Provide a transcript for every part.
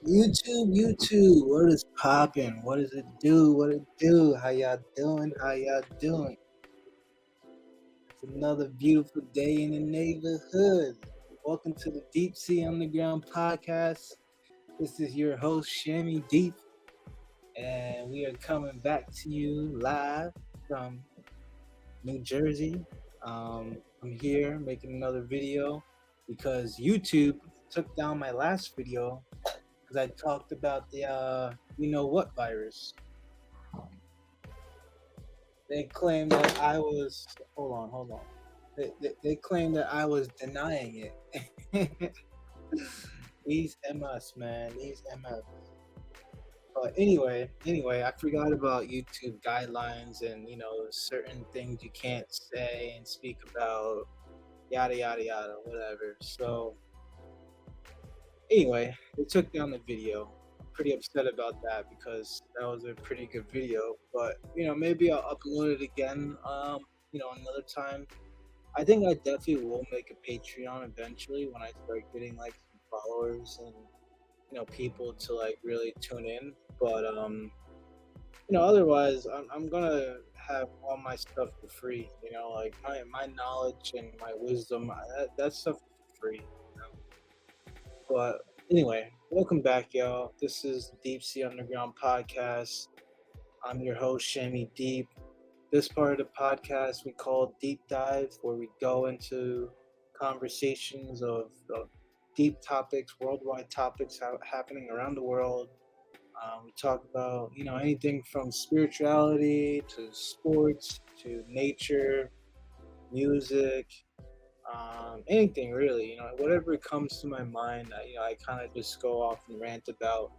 YouTube, what is popping? What does it do? What it do? How y'all doing? How y'all doing? It's another beautiful day in the neighborhood. Welcome to the Deep Sea Underground Podcast. This is your host, Shammy Deep, and we are coming back to you live from New Jersey. I'm here making another video because YouTube took down my last video because I talked about the you know what virus. They claimed that I was hold on. They claimed that I was denying it. These MS, man, these MS. But anyway, I forgot about YouTube guidelines and certain things you can't say and speak about, yada yada yada, whatever. So anyway, they took down the video. I'm pretty upset about that because that was a pretty good video. But maybe I'll upload it again. Another time. I think I definitely will make a Patreon eventually when I start getting like some followers and people to like really tune in. But otherwise, I'm gonna have all my stuff for free. Like my knowledge and my wisdom, that stuff is for free. But anyway, welcome back, y'all. This is the Deep Sea Underground Podcast. I'm your host, Shammy Deep. This part of the podcast we call Deep Dive, where we go into conversations of deep topics, worldwide topics happening around the world. We talk about, anything from spirituality to sports to nature, music, anything really, whatever comes to my mind, I kind of just go off and rant about.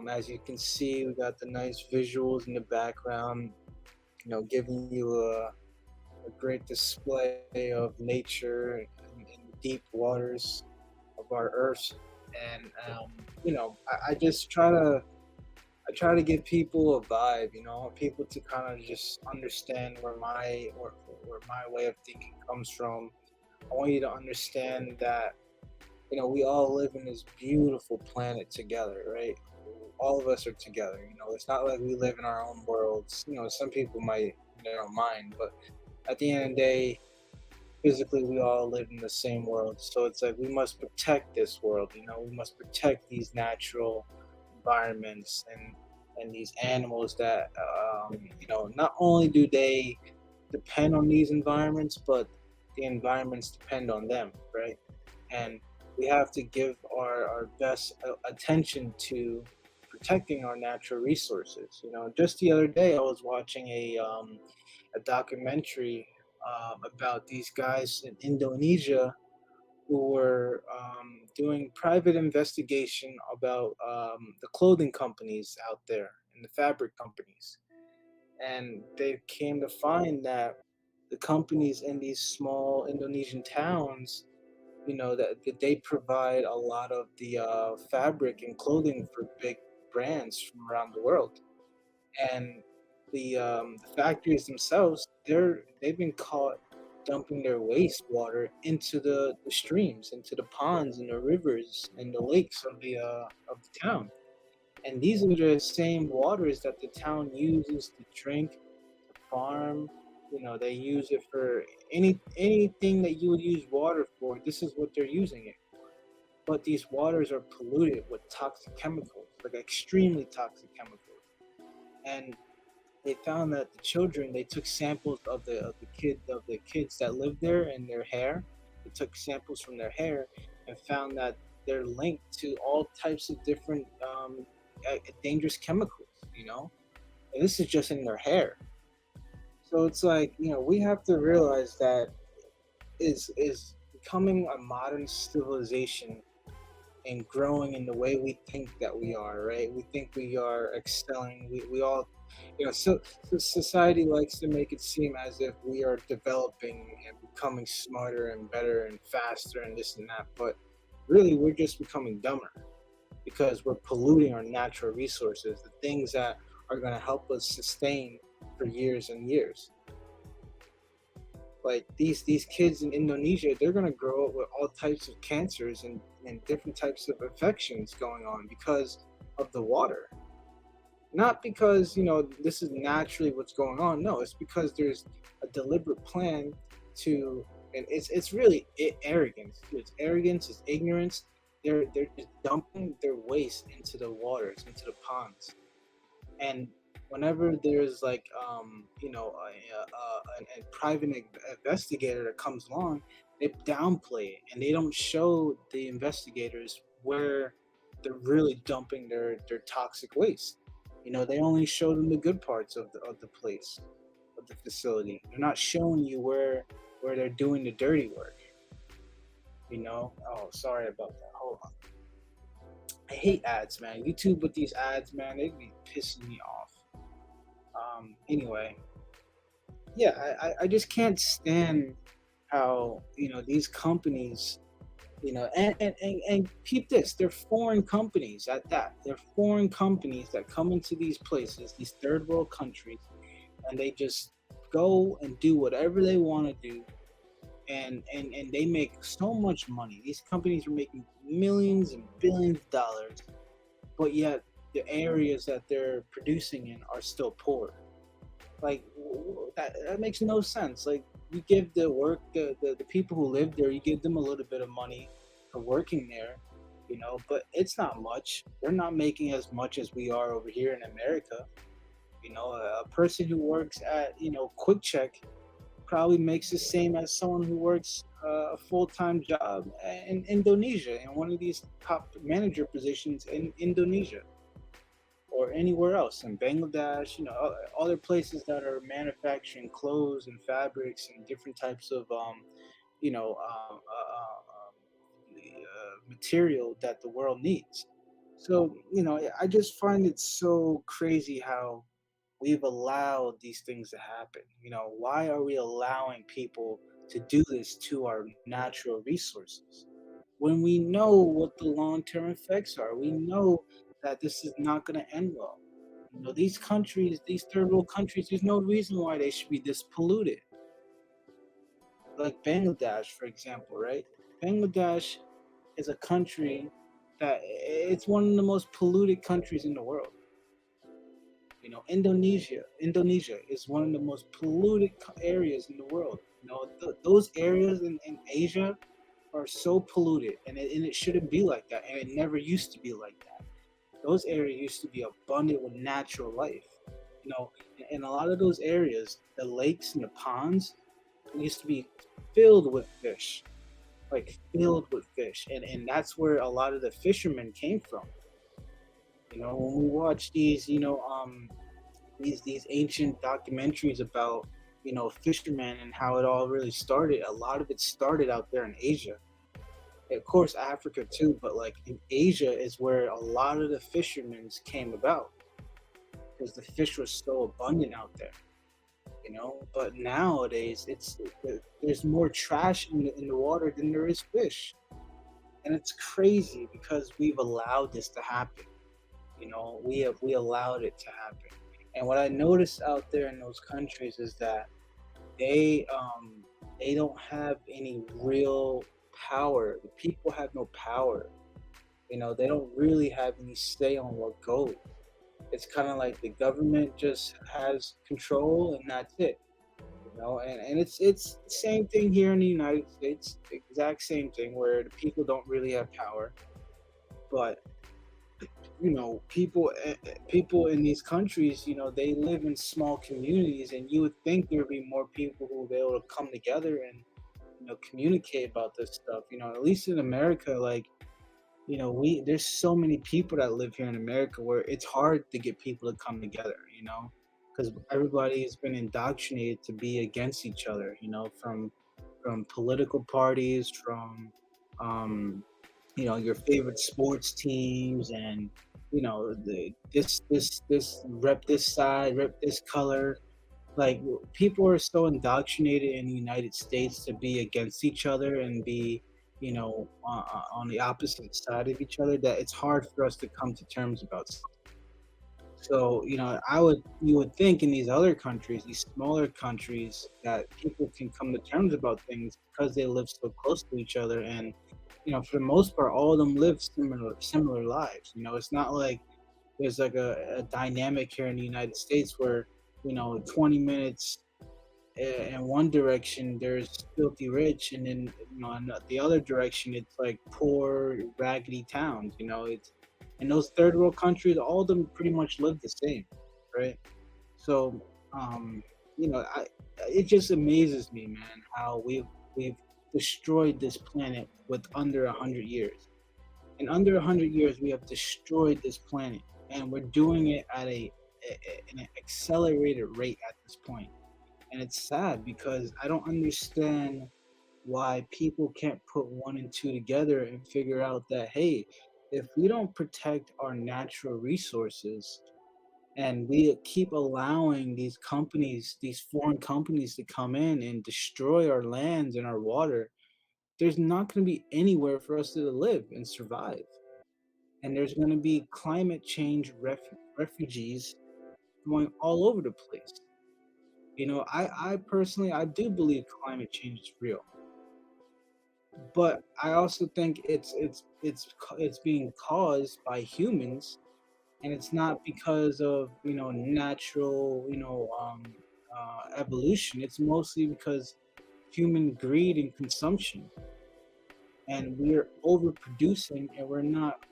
As you can see, we got the nice visuals in the background, giving you a great display of nature in the deep waters of our earth. And I just try to give people a vibe, people to kind of just understand where my way of thinking comes from. I want you to understand that we all live in this beautiful planet together, right? All of us are together. It's not like we live in our own worlds. Some people might mind, but at the end of the day, physically we all live in the same world. So it's like we must protect this world. We must protect these natural environments and these animals that not only do they depend on these environments, but the environments depend on them, right? And we have to give our best attention to protecting our natural resources. Just the other day, I was watching a documentary about these guys in Indonesia who were doing private investigation about the clothing companies out there and the fabric companies. And they came to find that the companies in these small Indonesian towns, that they provide a lot of the fabric and clothing for big brands from around the world. And the factories themselves, they've been caught dumping their wastewater into the streams, into the ponds and the rivers and the lakes of the town. And these are the same waters that the town uses to drink, to farm. They use it for anything that you would use water for. This is what they're using it. But these waters are polluted with toxic chemicals, like extremely toxic chemicals. And they found that the children, they took samples of the kids that lived there and their hair. They took samples from their hair and found that they're linked to all types of different dangerous chemicals. And this is just in their hair. So it's like, we have to realize that is becoming a modern civilization and growing in the way we think that we are, right? We think we are excelling. We all, so society likes to make it seem as if we are developing and becoming smarter and better and faster and this and that. But really, we're just becoming dumber because we're polluting our natural resources, the things that are going to help us sustain for years and years. Like these kids in Indonesia, they're gonna grow up with all types of cancers and different types of infections going on because of the water. Not because this is naturally what's going on. No, it's because there's a deliberate plan to, and it's really arrogance. It's arrogance. It's ignorance. They're just dumping their waste into the waters, into the ponds, and whenever there's like a private investigator that comes along, they downplay it and they don't show the investigators where they're really dumping their toxic waste. They only show them the good parts of the place, of the facility. They're not showing you where they're doing the dirty work. Oh, sorry about that. Hold on. I hate ads, man. YouTube with these ads, man, they be pissing me off. Anyway, yeah, I just can't stand how these companies, and keep this, they're foreign companies at that. They're foreign companies that come into these places, these third world countries, and they just go and do whatever they want to do, and they make so much money. These companies are making millions and billions of dollars, but yet the areas that they're producing in are still poor. Like that makes no sense. Like you give the people who live there, you give them a little bit of money for working there, but it's not much. They're not making as much as we are over here in America. A person who works at Quick Check probably makes the same as someone who works a full-time job in Indonesia, in one of these top manager positions in Indonesia or anywhere else in Bangladesh, other places that are manufacturing clothes and fabrics and different types of you know, material that the world needs. So, I just find it so crazy how we've allowed these things to happen. Why are we allowing people to do this to our natural resources when we know what the long-term effects are? We know that this is not going to end well. These countries, these third world countries, there's no reason why they should be this polluted. Like Bangladesh, for example, right? Bangladesh is a country that it's one of the most polluted countries in the world. Indonesia is one of the most polluted areas in the world. Those areas in Asia are so polluted, and it shouldn't be like that, and it never used to be like that. Those areas used to be abundant with natural life. You know, in a lot of those areas, the lakes and the ponds used to be filled with fish, like filled with fish, and that's where a lot of the fishermen came from. When we watch these, these ancient documentaries about fishermen and how it all really started. A lot of it started out there in Asia, of course Africa too, but like in Asia is where a lot of the fishermen came about because the fish was so abundant out there. But nowadays there's more trash in the water than there is fish, and it's crazy because we've allowed this to happen. We allowed it to happen. And what I noticed out there in those countries is that they um they don't have any real power. The people have no power. They don't really have any say on what goes. It's kind of like the government just has control and that's it. And it's the same thing here in the United States, the exact same thing where the people don't really have power, but people in these countries, they live in small communities, and you would think there would be more people who would be able to come together and communicate about this stuff. At least in America, like we there's so many people that live here in America where it's hard to get people to come together. Because everybody has been indoctrinated to be against each other. From political parties, from um, your favorite sports teams, and this rep this side, rep this color. Like people are so indoctrinated in the United States to be against each other and be on the opposite side of each other that it's hard for us to come to terms about stuff. So, you would think in these other countries, these smaller countries, that people can come to terms about things because they live so close to each other. And, for the most part, all of them live similar lives. It's not like there's like a dynamic here in the United States where, 20 minutes in one direction there's filthy rich, and then in the other direction it's like poor raggedy towns. It's in those third world countries, all of them pretty much live the same, right? So um it just amazes me, man, how we've destroyed this planet with under 100 years. In under 100 years we have destroyed this planet, and we're doing it at an accelerated rate at this point. And it's sad because I don't understand why people can't put one and two together and figure out that, hey, if we don't protect our natural resources and we keep allowing these companies, these foreign companies, to come in and destroy our lands and our water, there's not going to be anywhere for us to live and survive. And there's going to be climate change refugees going all over the place. I personally, I do believe climate change is real, but I also think it's being caused by humans, and it's not because of natural evolution. It's mostly because human greed and consumption, and we're overproducing, and we're not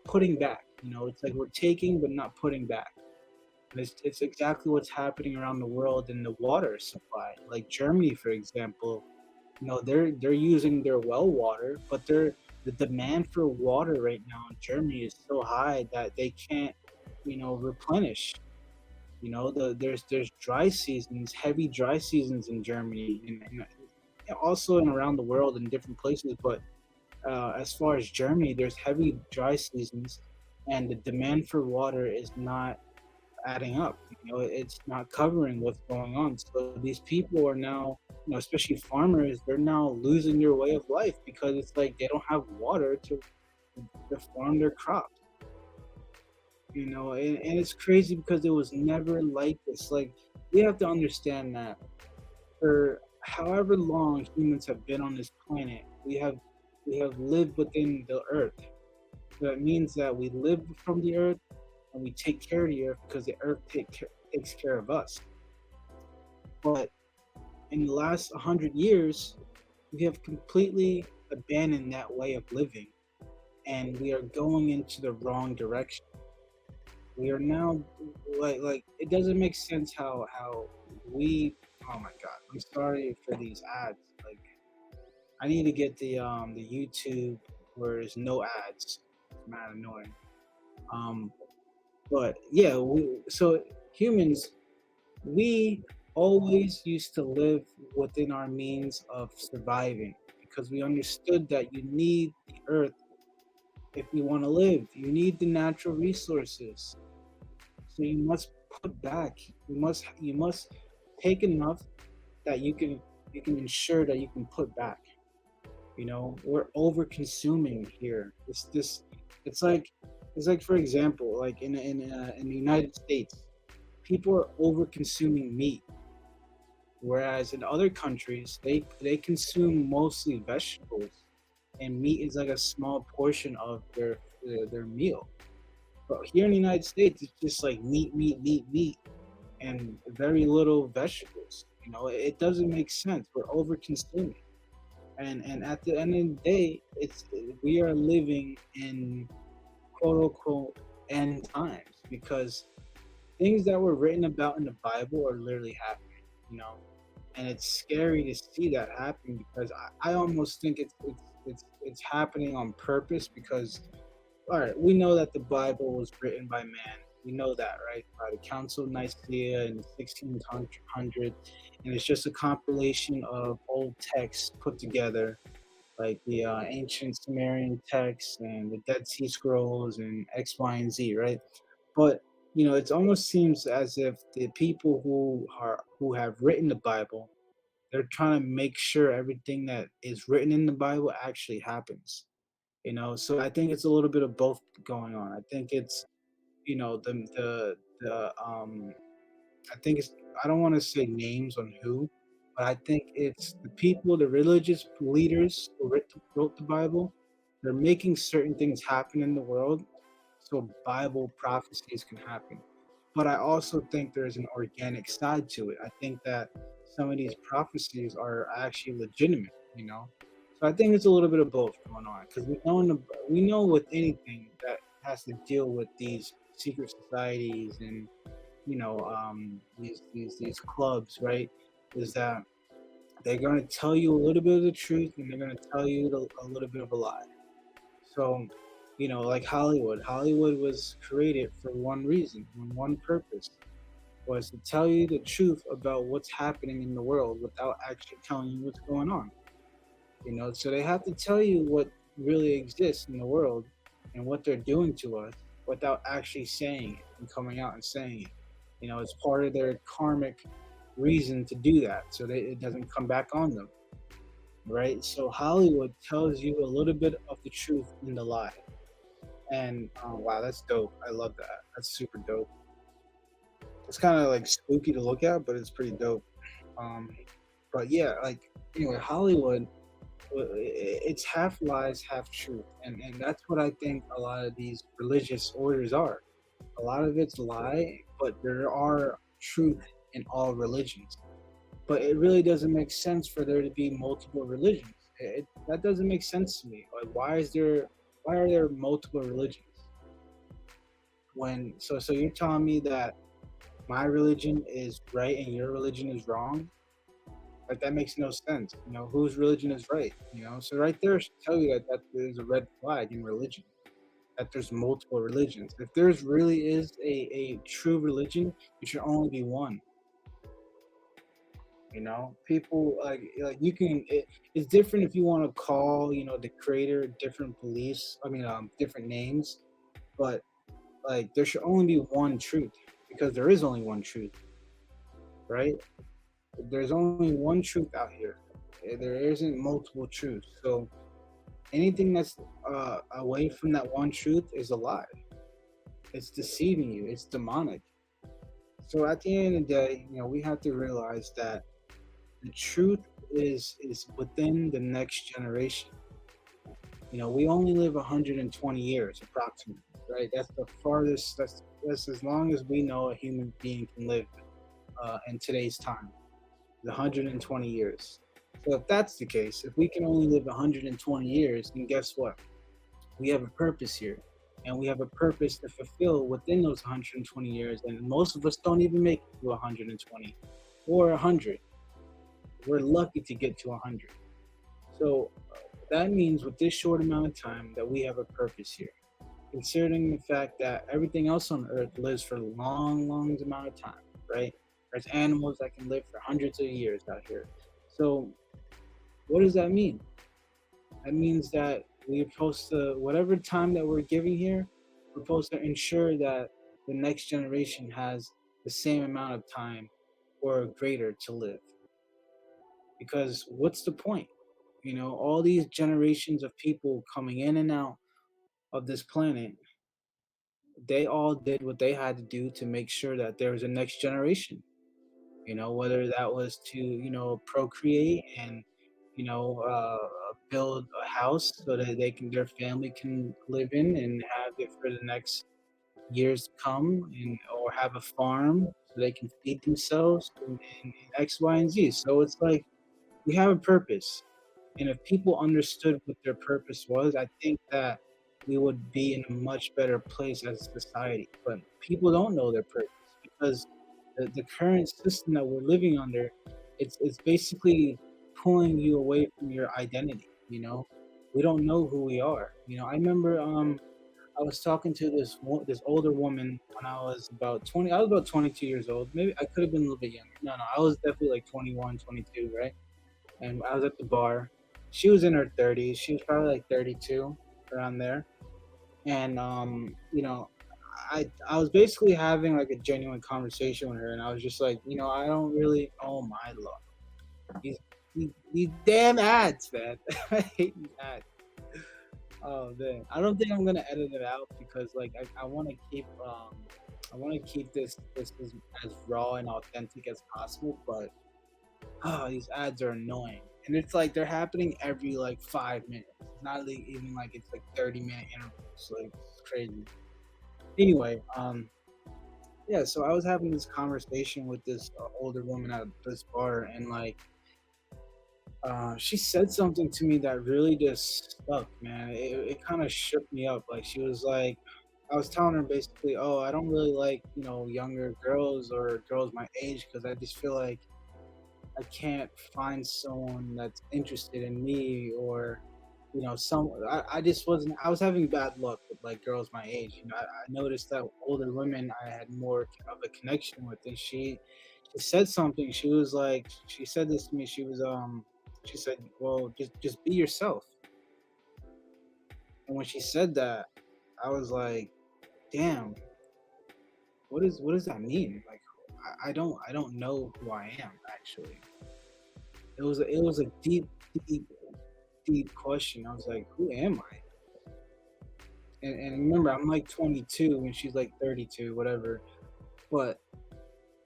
putting back. It's like we're taking but not putting back. And it's exactly what's happening around the world in the water supply. Like Germany, for example, they're using their well water, but the demand for water right now in Germany is so high that they can't, replenish. There's dry seasons, heavy dry seasons in Germany, and also and around the world in different places. But as far as Germany, there's heavy dry seasons, and the demand for water is not adding up. It's not covering what's going on. So these people are now, especially farmers, they're now losing their way of life because it's like they don't have water to farm their crops. And it's crazy because it was never like this. Like, we have to understand that for however long humans have been on this planet, we have lived within the earth. So that means that we live from the earth, and we take care of the earth because the earth takes care of us. But in the last 100 years, we have completely abandoned that way of living, and we are going into the wrong direction. We are now, like it doesn't make sense how we. Oh my god! I'm sorry for these ads. Like, I need to get the YouTube where there's no ads. It's mad annoying. Um, but yeah, so humans, we always used to live within our means of surviving because we understood that you need the earth if you want to live. You need the natural resources. So you must put back. You must take enough that you can ensure that you can put back. We're over consuming here. It's like for example, like in the United States, people are over consuming meat, whereas in other countries they consume mostly vegetables, and meat is like a small portion of their meal. But here in the United States, it's just like meat, meat, meat, meat, and very little vegetables. It doesn't make sense. We're over consuming, and at the end of the day, it's we are living in quote unquote end times because things that were written about in the Bible are literally happening. You know, and it's scary to see that happen because I almost think it's happening on purpose because, all right, we know that the Bible was written by man. We know that, right? By the Council of Nicaea in the 1600, and it's just a compilation of old texts put together, like the ancient Sumerian texts and the Dead Sea Scrolls and X, Y, and Z, right? But it almost seems as if the people who have written the Bible, they're trying to make sure everything that is written in the Bible actually happens. So I think it's a little bit of both going on. I think it's the I think it's I don't want to say names on who, but I think it's the people, the religious leaders who wrote the Bible. They're making certain things happen in the world so Bible prophecies can happen. But I also think there's an organic side to it. I think that some of these prophecies are actually legitimate. So I think it's a little bit of both going on because we know with anything that has to deal with these secret societies and these clubs, right? Is that they're going to tell you a little bit of the truth and they're going to tell you a little bit of a lie. So, like Hollywood was created for one reason, one purpose, was to tell you the truth about what's happening in the world without actually telling you what's going on. So they have to tell you what really exists in the world and what they're doing to us without actually saying it and coming out and saying it. It's part of their karmic reason to do that so that it doesn't come back on them, right? So Hollywood tells you a little bit of the truth in the lie. And wow, that's dope. I love that. That's super dope. It's kind of like spooky to look at, but it's pretty dope. Um, but yeah, like anyway, Hollywood, it's half lies, half truth, and that's what I think a lot of these religious orders are. A lot of it's lie, but there are truth in all religions. But it really doesn't make sense for there to be multiple religions. That doesn't make sense to me. Like, why are there multiple religions? So you're telling me that my religion is right and your religion is wrong? Like that makes no sense. Whose religion is right? So right there should tell you that there's a red flag in religion. That there's multiple religions. If there's really is a true religion, it should only be one. People like you can. It's different if you want to call the creator different beliefs. I mean, different names, but like there should only be one truth because there is only one truth, right? There's only one truth out here. There isn't multiple truths. So anything that's away from that one truth is a lie. It's deceiving you. It's demonic. So at the end of the day, we have to realize that the truth is within the next generation. We only live 120 years approximately, right? That's the farthest. That's as long as we know a human being can live in today's time. 120 years. So if that's the case, if we can only live 120 years, then guess what? We have a purpose here, and we have a purpose to fulfill within those 120 years. And most of us don't even make it to 120 or 100. We're lucky to get to 100. So that means with this short amount of time that we have a purpose here. Considering the fact that everything else on Earth lives for a long, long amount of time, right? There's animals that can live for hundreds of years out here. So what does that mean? That means that we're supposed to, whatever time that we're giving here, we're supposed to ensure that the next generation has the same amount of time or greater to live. Because what's the point? All these generations of people coming in and out of this planet, they all did what they had to do to make sure that there was a next generation. Whether that was to procreate and build a house so that their family can live in and have it for the next years to come, and or have a farm so they can feed themselves and X, Y, and Z. So it's like we have a purpose, and if people understood what their purpose was, I think that we would be in a much better place as a society. But people don't know their purpose because the current system that we're living under, it's basically pulling you away from your identity. We don't know who we are. I remember I was talking to this older woman when I was about 20. I was about 22 years old. Maybe I could have been a little bit younger. No, I was definitely like 21, 22, right? And I was at the bar. She was in her 30s. She was probably like 32, around there. And I was basically having like a genuine conversation with her, and I was just like, I don't really. Oh my lord, these damn ads, man! I hate these ads. Oh man, I don't think I'm gonna edit it out because like I want to keep I want to keep this as raw and authentic as possible. But these ads are annoying, and it's like they're happening every like 5 minutes. It's not like, even like it's like 30-minute intervals. Like it's crazy. Anyway, yeah. So I was having this conversation with this older woman at this bar, and like she said something to me that really just stuck, man. It kind of shook me up. Like she was like, I was telling her basically, oh, I don't really like younger girls or girls my age because I just feel like I can't find someone that's interested in me or some I just wasn't I was having bad luck with like girls my age. I noticed that older women I had more of a connection with, and she said something. She said this to me. She said, well, just be yourself. And when she said that, I was like, damn, what does that mean? Like I don't know who I am actually. It was a deep deep question. I was like, who am I? And remember, I'm like 22 and she's like 32, whatever. But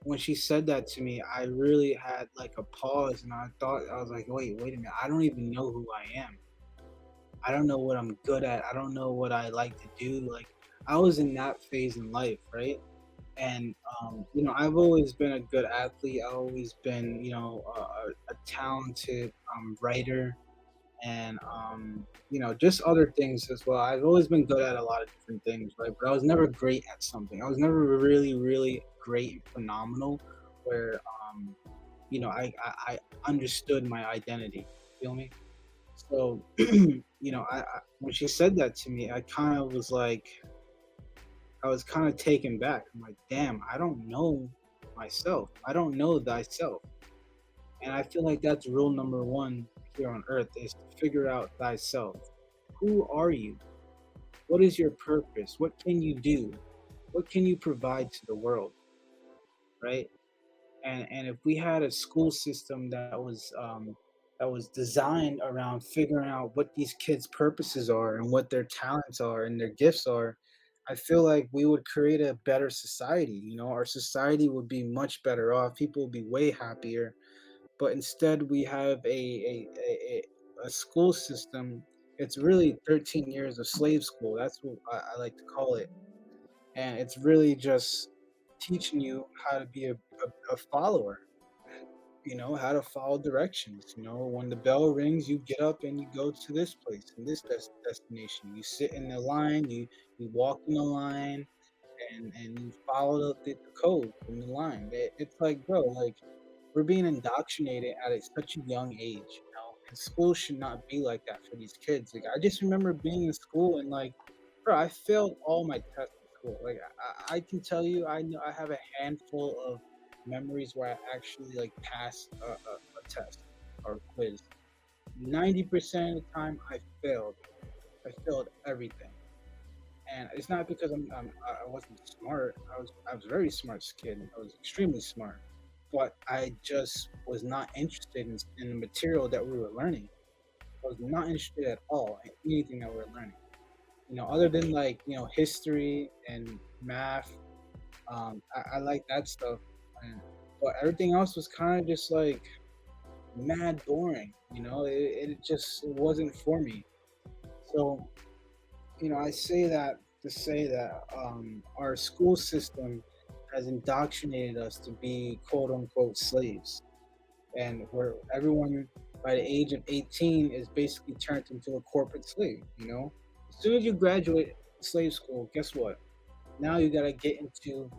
when she said that to me, I really had like a pause, and I was like, wait a minute. I don't even know who I am. I don't know what I'm good at. I don't know what I like to do. Like I was in that phase in life, right? And I've always been a good athlete. I've always been, a talented writer, and just other things as well. I've always been good at a lot of different things, right? But I was never great at something. I was never really great and phenomenal, where I understood my identity. Feel me? So when she said that to me, I was kind of taken back. I'm like, damn, I don't know myself. I don't know thyself. And I feel like that's rule number one here on earth is to figure out thyself. Who are you? What is your purpose? What can you do? What can you provide to the world? Right? And if we had a school system that was designed around figuring out what these kids' purposes are and what their talents are and their gifts are, I feel like we would create a better society. Our society would be much better off. People would be way happier. But instead, we have a school system. It's really 13 years of slave school. That's what I like to call it, and it's really just teaching you how to be a follower. How to follow directions. When the bell rings, you get up and you go to this place and this destination. You sit in the line, you walk in the line, and you follow the code in the line. It's like, bro, like we're being indoctrinated at such a young age. And school should not be like that for these kids. Like I just remember being in school and like, bro, I failed all my tests in school. Like I can tell you, I know I have a handful of memories where I actually like passed a test or a quiz. 90% of the time, I failed. I failed everything, and it's not because I wasn't smart. I was a very smart kid. I was extremely smart, but I just was not interested in the material that we were learning. I was not interested at all in anything that we were learning. Other than like history and math. I like that stuff, and, but everything else was kind of just like mad boring. It just wasn't for me. So I say that to say that our school system has indoctrinated us to be quote unquote slaves, and where everyone by the age of 18 is basically turned into a corporate slave. As soon as you graduate slave school, guess what? Now you got to get into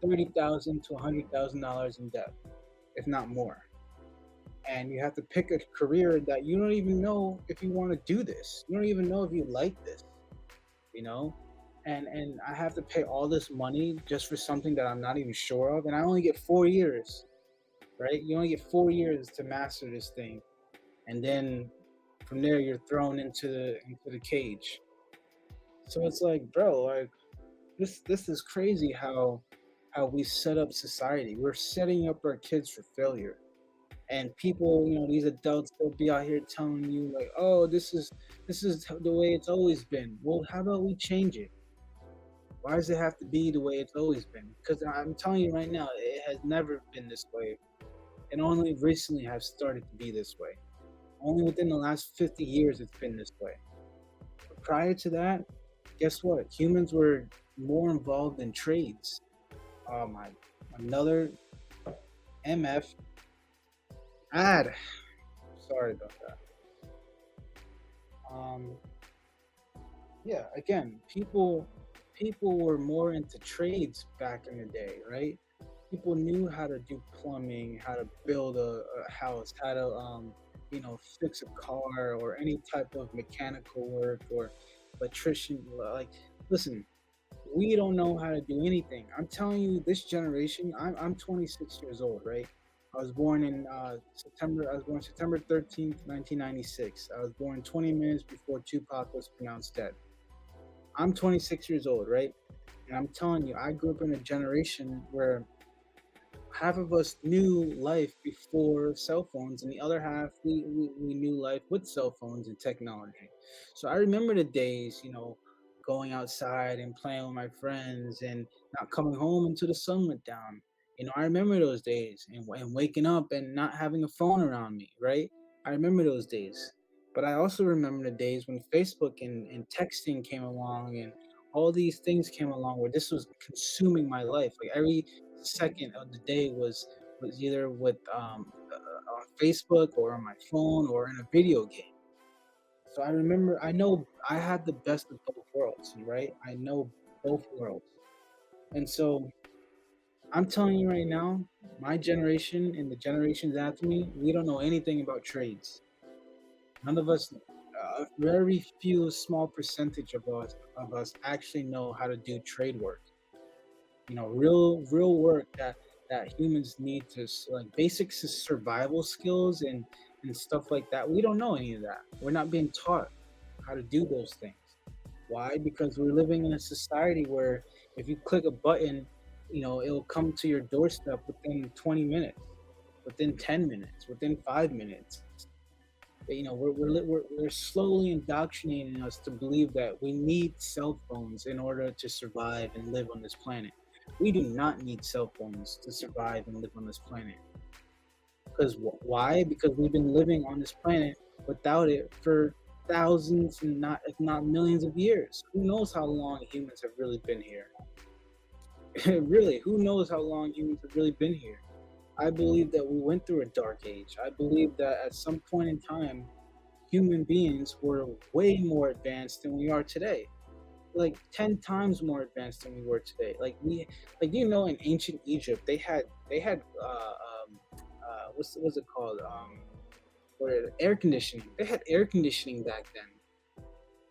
$30,000 to $100,000 in debt, if not more. And you have to pick a career that you don't even know if you want to do this. You don't even know if you like this. you know and I have to pay all this money just for something that I'm not even sure of, and I only get 4 years. Right, you only get 4 years to master this thing, and then from there you're thrown into the cage. So it's like, bro, like this is crazy how we set up society. We're setting up our kids for failure. And people, these adults, they'll be out here telling you like, oh, this is the way it's always been. Well, how about we change it? Why does it have to be the way it's always been? Because I'm telling you right now, it has never been this way. And only recently have started to be this way. Only within the last 50 years it's been this way. But prior to that, guess what? Humans were more involved in trades. Oh my, another MF ad. Sorry about that. Um, yeah, again, people were more into trades back in the day, right? People knew how to do plumbing, how to build a house, how to fix a car or any type of mechanical work or electrician. Like, listen, we don't know how to do anything. I'm telling you, this generation. I'm 26 years old, right? I was born in September. I was born September 13th, 1996. I was born 20 minutes before Tupac was pronounced dead. I'm 26 years old, right? And I'm telling you, I grew up in a generation where half of us knew life before cell phones, and the other half we knew life with cell phones and technology. So I remember the days, going outside and playing with my friends and not coming home until the sun went down. I remember those days, and waking up and not having a phone around me, right? I remember those days. But I also remember the days when Facebook and texting came along and all these things came along where this was consuming my life. Like every second of the day was either with on Facebook or on my phone or in a video game. So I remember, I know I had the best of both worlds, right? I know both worlds, and so I'm telling you right now, my generation and the generations after me, we don't know anything about trades. None of us, a very few, small percentage of us actually know how to do trade work. Real work that humans need to like basic survival skills and stuff like that. We don't know any of that. We're not being taught how to do those things. Why? Because we're living in a society where if you click a button, it'll come to your doorstep within 20 minutes, within 10 minutes, within 5 minutes. We're slowly indoctrinating us to believe that we need cell phones in order to survive and live on this planet. We do not need cell phones to survive and live on this planet. Because why? Because we've been living on this planet without it for thousands and not if not millions of years. Who knows how long humans have really been here? Really, who knows how long humans have really been here? I believe that we went through a dark age. I believe that at some point in time, human beings were way more advanced than we are today. Like 10 times more advanced than we were today. Like in ancient Egypt, they had what's it called? Where air conditioning. They had air conditioning back then.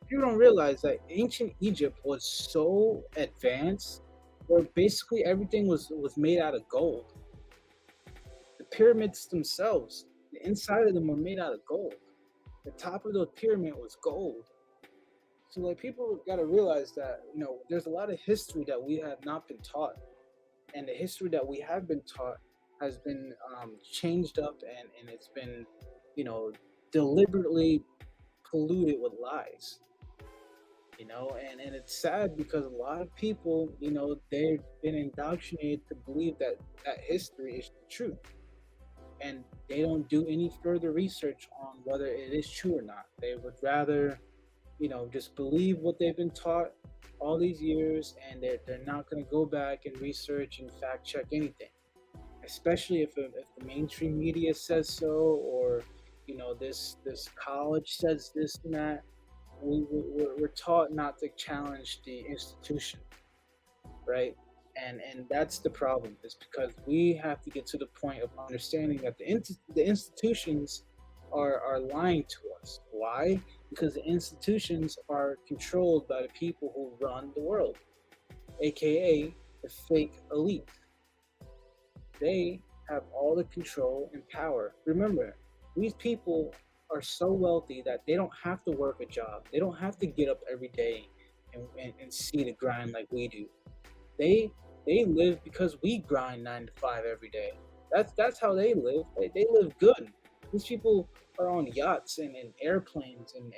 You don't realize that ancient Egypt was so advanced, where basically everything was made out of gold. The pyramids themselves, the inside of them were made out of gold. The top of the pyramid was gold. So like people got to realize that there's a lot of history that we have not been taught, and the history that we have been taught has been changed up and it's been you know deliberately polluted with lies. And it's sad because a lot of people they've been indoctrinated to believe that that history is the truth, and they don't do any further research on whether it is true or not. They would rather just believe what they've been taught all these years, and they're not going to go back and research and fact check anything, especially if the mainstream media says so, or this college says this and that. We're taught not to challenge the institution, right? And that's the problem, is because we have to get to the point of understanding that the institutions are lying to us. Why? Because the institutions are controlled by the people who run the world, aka the fake elite. They have all the control and power. Remember, these people are so wealthy that they don't have to work a job. They don't have to get up every day and see the grind like we do. They they live because we grind 9 to 5 every day. That's how they live. They live good. These people are on yachts and airplanes and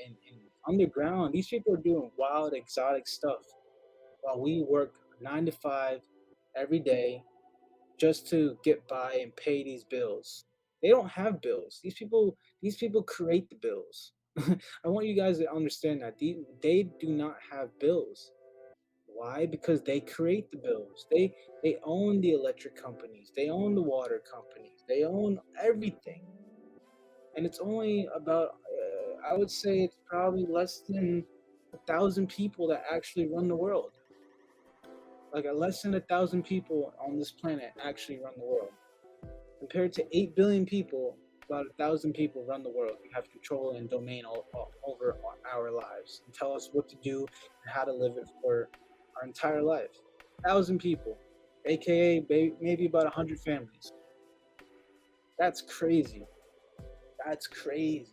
underground. These people are doing wild, exotic stuff while we work 9 to 5 every day just to get by and pay these bills. They don't have bills. These people create the bills. I want you guys to understand that they do not have bills. Why? Because they create the bills. They own the electric companies. They own the water companies. They own everything. And it's only about I would say it's probably less than 1,000 people that actually run the world. Like less than 1,000 people on this planet actually run the world. Compared to 8 billion people, about 1,000 people run the world and have control and domain all over our lives and tell us what to do and how to live it for our entire life. 1,000 people, aka maybe about 100 families. That's crazy. That's crazy.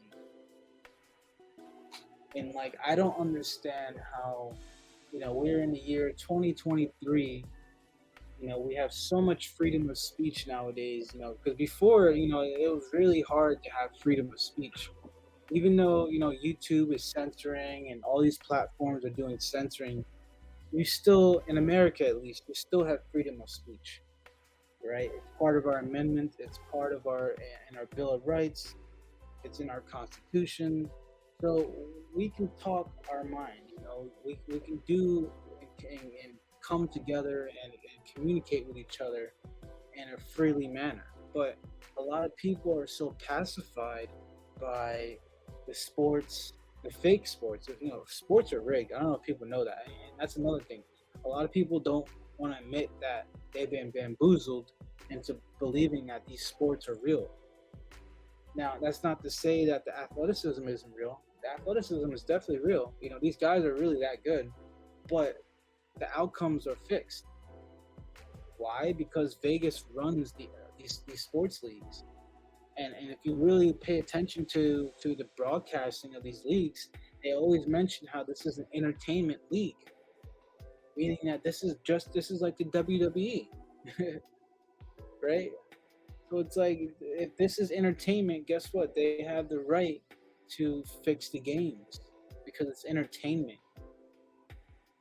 And like, I don't understand how, we're in the year 2023. We have so much freedom of speech nowadays, because before, it was really hard to have freedom of speech. Even though, YouTube is censoring and all these platforms are doing censoring, we still, in America at least, we still have freedom of speech, right? It's part of our amendment, it's part of in our Bill of Rights, it's in our Constitution. So we can talk our mind, we can do and come together and communicate with each other in a freely manner. But a lot of people are so pacified by the sports, the fake sports. Sports are rigged. I don't know if people know that. And that's another thing. A lot of people don't want to admit that they've been bamboozled into believing that these sports are real. Now, that's not to say that the athleticism isn't real. The athleticism is definitely real. These guys are really that good, but the outcomes are fixed. Why? Because Vegas runs these sports leagues, and if you really pay attention to the broadcasting of these leagues, they always mention how this is an entertainment league, meaning that this is like the WWE, right? So it's like, if this is entertainment, guess what? They have the right to fix the games because it's entertainment.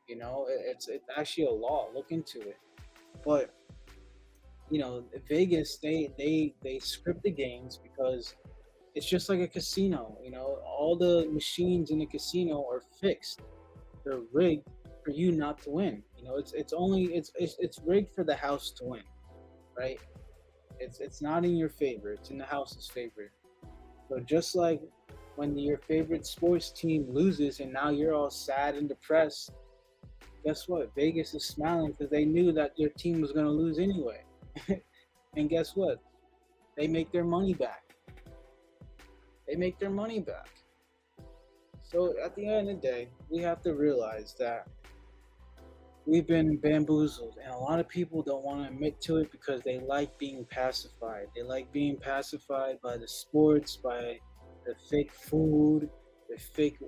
It's actually a law. Look into it. But Vegas, they script the games because it's just like a casino. All the machines in the casino are fixed. They're rigged for you not to win. It's rigged for the house to win, right? It's not in your favor. It's in the house's favor. So just like when your favorite sports team loses and now you're all sad and depressed, guess what? Vegas is smiling because they knew that their team was going to lose anyway. And guess what? They make their money back. They make their money back. So at the end of the day, we have to realize that we've been bamboozled, and a lot of people don't want to admit to it because they like being pacified. They like being pacified by the sports, by the fake food, the fake,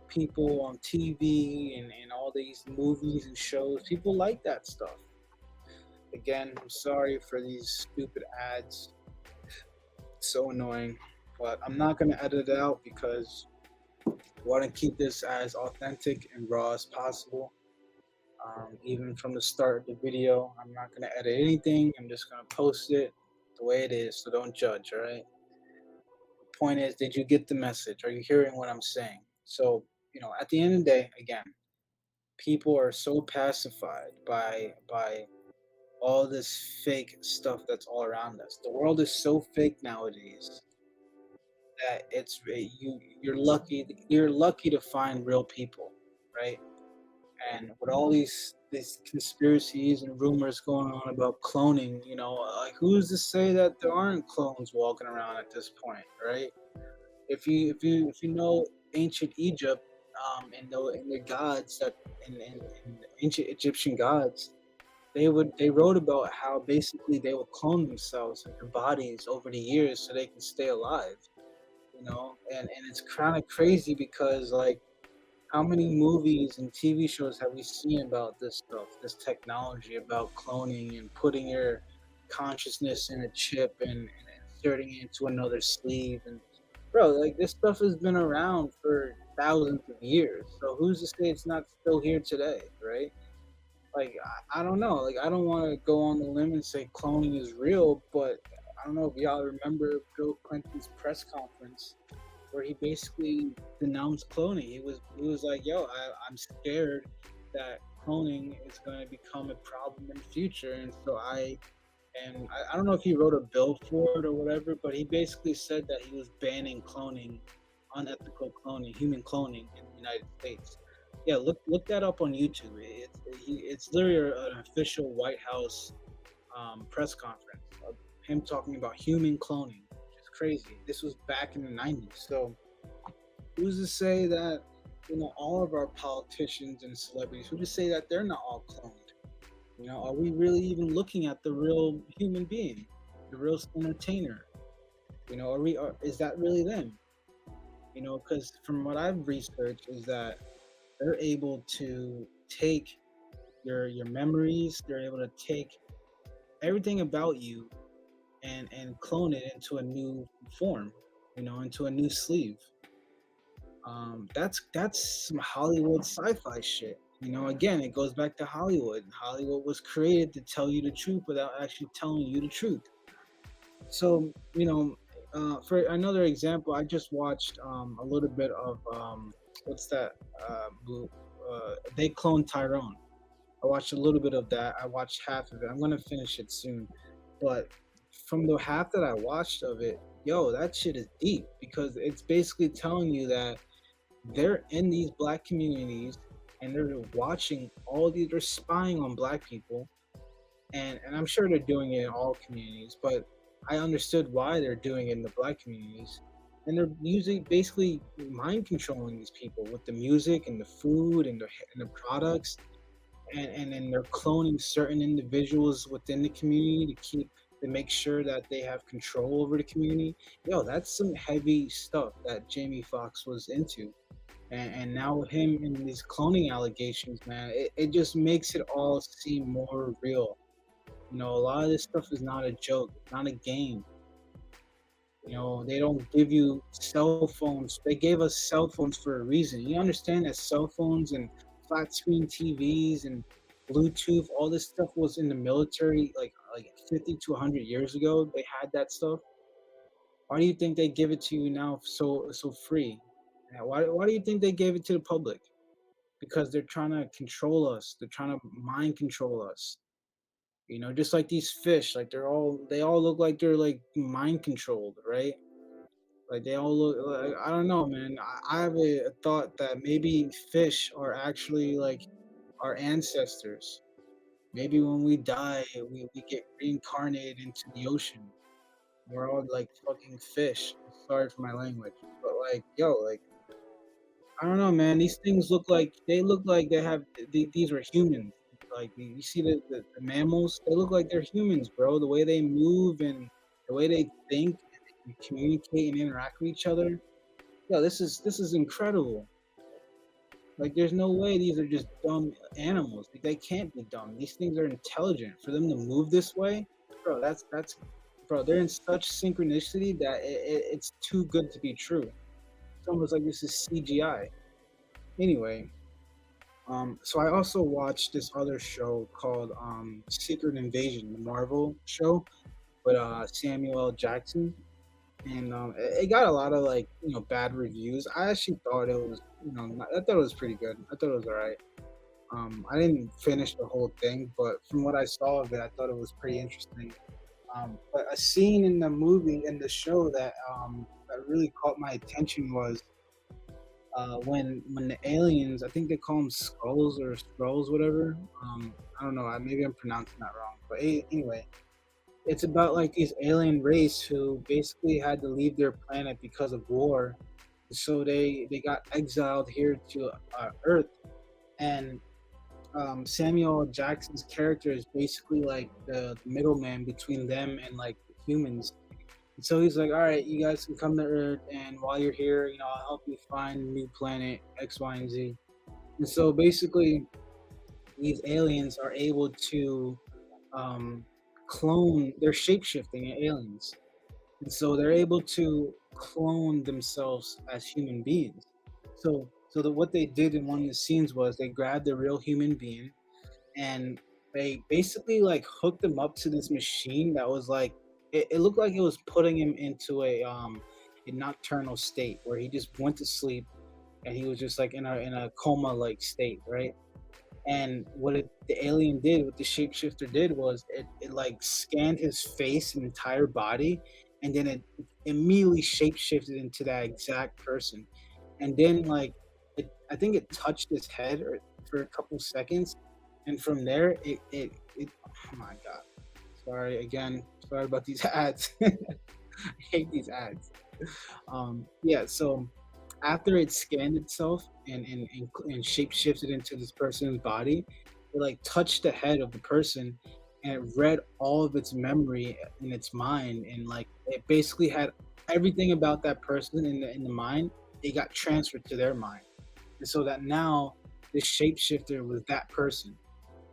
people on TV and all these movies and shows. People like that stuff. Again, I'm sorry for these stupid ads. It's so annoying, but I'm not going to edit it out because I want to keep this as authentic and raw as possible. Even from the start of the video, I'm not going to edit anything. I'm just going to post it the way it is, so don't judge, all right? The point is, did you get the message? Are you hearing what I'm saying? So, at the end of the day, again, people are so pacified by all this fake stuff that's all around us. The world is so fake nowadays that you're lucky to find real people, right? And with all these conspiracies and rumors going on about cloning, like, who's to say that there aren't clones walking around at this point, right? If you know ancient Egypt, and the gods that in the ancient Egyptian gods, they wrote about how basically they would clone themselves and their bodies over the years so they can stay alive, and it's kind of crazy because, like, how many movies and TV shows have we seen about this stuff, this technology about cloning and putting your consciousness in a chip and inserting it into another sleeve. And bro, like this stuff has been around for thousands of years. So who's to say it's not still here today, right? Like I don't know. Like I don't want to go on the limb and say cloning is real, but I don't know if y'all remember Bill Clinton's press conference where he basically denounced cloning. He was like, "Yo, I'm scared that cloning is going to become a problem in the future," and so I don't know if he wrote a bill for it or whatever, but he basically said that he was banning cloning, unethical cloning, human cloning in the United States. Yeah, look that up on YouTube. It's literally an official White House press conference of him talking about human cloning, which is crazy. This was back in the '90s. So who's to say that all of our politicians and celebrities? Who to say that they're not all cloned? Are we really even looking at the real human being, the real entertainer? Is that really them? Because from what I've researched is that they're able to take your memories, they're able to take everything about you and clone it into a new form, into a new sleeve. That's some Hollywood sci-fi shit. Again, it goes back to Hollywood. Hollywood was created to tell you the truth without actually telling you the truth. So, for another example, I just watched a little bit of what's that? They cloned Tyrone. I watched a little bit of that. I watched half of it. I'm gonna finish it soon, but from the half that I watched of it, yo, that shit is deep because it's basically telling you that they're in these black communities and they're watching all these, they're spying on black people, and I'm sure they're doing it in all communities, but I understood why they're doing it in the black communities. And they're using basically mind controlling these people with the music and the food and the products, and then they're cloning certain individuals within the community to make sure that they have control over the community. Yo, that's some heavy stuff that Jamie Foxx was into. And now with him in these cloning allegations, man, it just makes it all seem more real. A lot of this stuff is not a joke, it's not a game. They don't give you cell phones. They gave us cell phones for a reason. You understand that cell phones and flat screen TVs and Bluetooth, all this stuff was in the military like 50 to 100 years ago. They had that stuff. Why do you think they give it to you now so free? Why do you think they gave it to the public? Because they're trying to control us. They're trying to mind control us. Just like these fish, like they all look like they're like mind controlled, right? Like they all look like, I don't know, man. I have a thought that maybe fish are actually like our ancestors. Maybe when we die, we get reincarnated into the ocean. We're all like fucking fish. Sorry for my language, but like, yo, like I don't know, man. These things look like they have these are humans. Like you see the mammals, they look like they're humans, bro. The way they move and the way they think and communicate and interact with each other. Yeah, this is incredible. Like there's no way these are just dumb animals. Like, they can't be dumb. These things are intelligent. For them to move this way, bro, that's bro. They're in such synchronicity that it's too good to be true. It's almost like this is CGI. Anyway, so I also watched this other show called Secret Invasion, the Marvel show with Samuel L. Jackson, and it got a lot of like bad reviews. I actually thought it was I thought it was pretty good. I thought it was alright. I didn't finish the whole thing, but from what I saw of it, I thought it was pretty interesting. But a scene in the movie in the show that really caught my attention was when the aliens, I think they call them skulls or scrolls, whatever. I don't know. Maybe I'm pronouncing that wrong. But anyway, it's about like these alien race who basically had to leave their planet because of war. So they got exiled here to Earth, and Samuel Jackson's character is basically like the middleman between them and like humans. And so he's like, all right, you guys can come to Earth, and while you're here, I'll help you find a new planet X, Y, and Z. And so basically, these aliens are able to um, clone. They're shapeshifting aliens, and so they're able to clone themselves as human beings. What they did in one of the scenes was they grabbed a real human being and they basically like hooked him up to this machine that was like it looked like it was putting him into a nocturnal state where he just went to sleep and he was just like in a coma like state, right? And the alien did, what the shapeshifter did was it like scanned his face and entire body, and then it immediately shapeshifted into that exact person. And then like I think it touched his head or for a couple seconds, and from there it oh my god. Sorry again. Sorry about these ads. I hate these ads. Yeah, so after it scanned itself and shape shifted into this person's body, it like touched the head of the person and it read all of its memory in its mind, and like it basically had everything about that person in the mind. It got transferred to their mind, and so that now this shapeshifter was that person.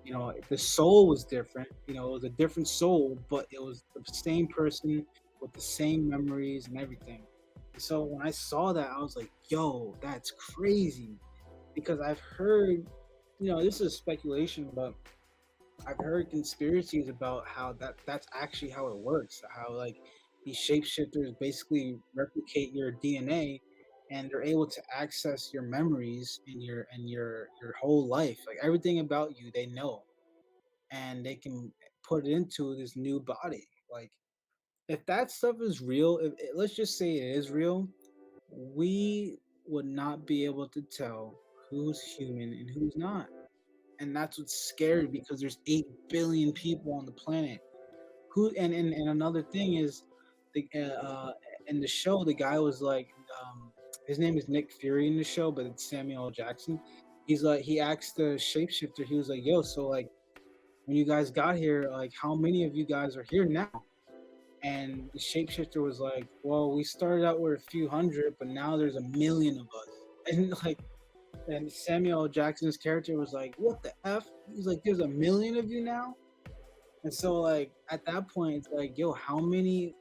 You know, the soul was different. You know, it was a different soul, but it was the same person with the same memories and everything. And so when I saw that, I was like, "Yo, that's crazy!" Because I've heard, you know, this is speculation, but I've heard conspiracies about how that's actually how it works. How like these shapeshifters basically replicate your DNA, and they're able to access your memories and your whole life, like everything about you, they know, and they can put it into this new body. Like if that stuff is real, let's just say it is real, we would not be able to tell who's human and who's not. And that's what's scary because there's 8 billion people on the planet. Who and another thing is the in the show the guy was like his name is Nick Fury in the show, but it's Samuel L. Jackson. He's like he asked the shapeshifter, he was like, "Yo, so like when you guys got here, like how many of you guys are here now?" And the shapeshifter was like, "Well, we started out with a few hundred, but now there's a million of us." And like, and Samuel L. Jackson's character was like, "What the f?" He's like, "There's a million of you now." And so, like at that point, it's like, "Yo, how many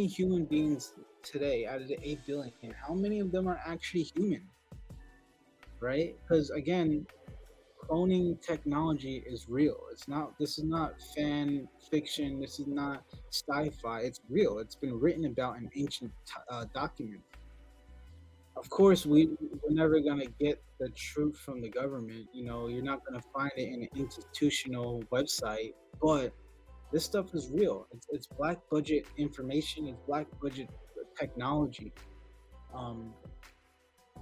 human beings today out of the 8 billion? How many of them are actually human?" Right? Because again, cloning technology is real. It's not. This is not fan fiction. This is not sci-fi. It's real. It's been written about in ancient documents. Of course, we're never gonna get the truth from the government. You know, you're not gonna find it in an institutional website. But this stuff is real. It's black budget information. It's black budget technology. Um,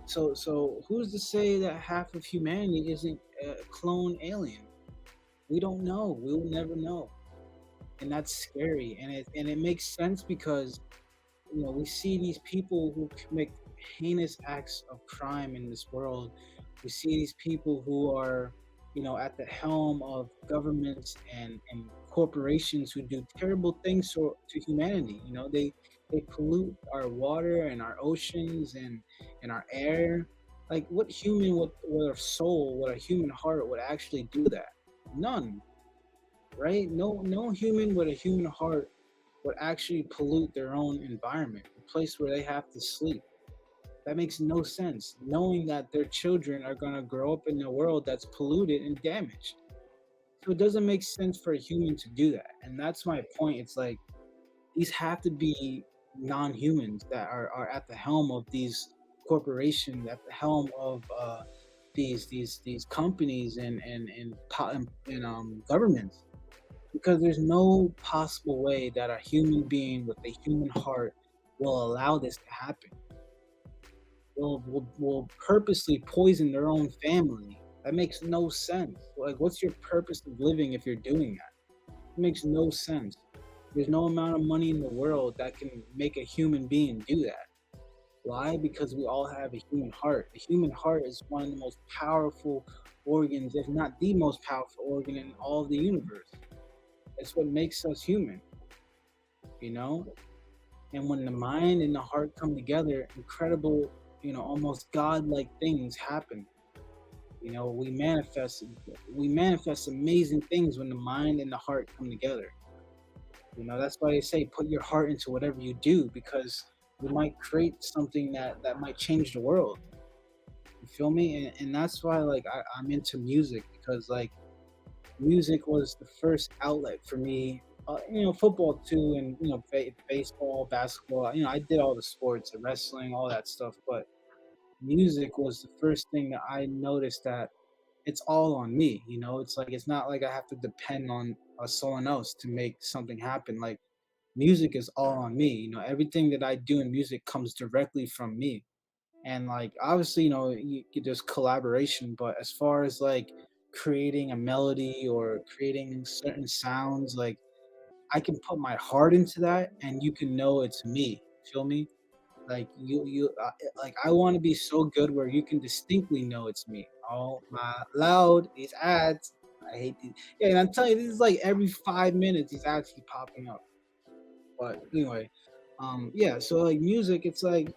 so who's to say that half of humanity isn't a clone alien? We don't know. We will never know, and that's scary. And it makes sense because you know we see these people who commit heinous acts of crime in this world. We see these people who are, you know, at the helm of governments and corporations who do terrible things to humanity. You know, they pollute our water and our oceans and our air. Like, what human with a soul, with a human heart, would actually do that? None, right? No human with a human heart would actually pollute their own environment, the place where they have to sleep. That makes no sense, knowing that their children are going to grow up in a world that's polluted and damaged. So it doesn't make sense for a human to do that. And that's my point. It's like these have to be non-humans that are at the helm of these corporations, at the helm of these companies and governments, because there's no possible way that a human being with a human heart will allow this to happen. Will purposely poison their own family. That makes no sense. Like, what's your purpose of living if you're doing that? It makes no sense. There's no amount of money in the world that can make a human being do that. Why? Because we all have a human heart. The human heart is one of the most powerful organs, if not the most powerful organ in all of the universe. It's what makes us human, you know? And when the mind and the heart come together, incredible, you know, almost godlike things happen. You know, we manifest amazing things when the mind and the heart come together. That's why they say put your heart into whatever you do because you might create something that might change the world. You feel me? And that's why like I'm into music because like music was the first outlet for me. Football too, and baseball, basketball. I did all the sports, the wrestling, all that stuff. But music was the first thing that I noticed that it's all on me. It's like it's not like I have to depend on someone else to make something happen. Like music is all on me. Everything that I do in music comes directly from me. And like obviously, there's collaboration, but as far as like creating a melody or creating certain sounds, like I can put my heart into that, and you can know it's me. Feel me? Like like I want to be so good where you can distinctly know it's me. Oh my loud, these ads. I hate these. Yeah, and I'm telling you, this is like every 5 minutes these ads keep popping up. But anyway, yeah. So like music, it's like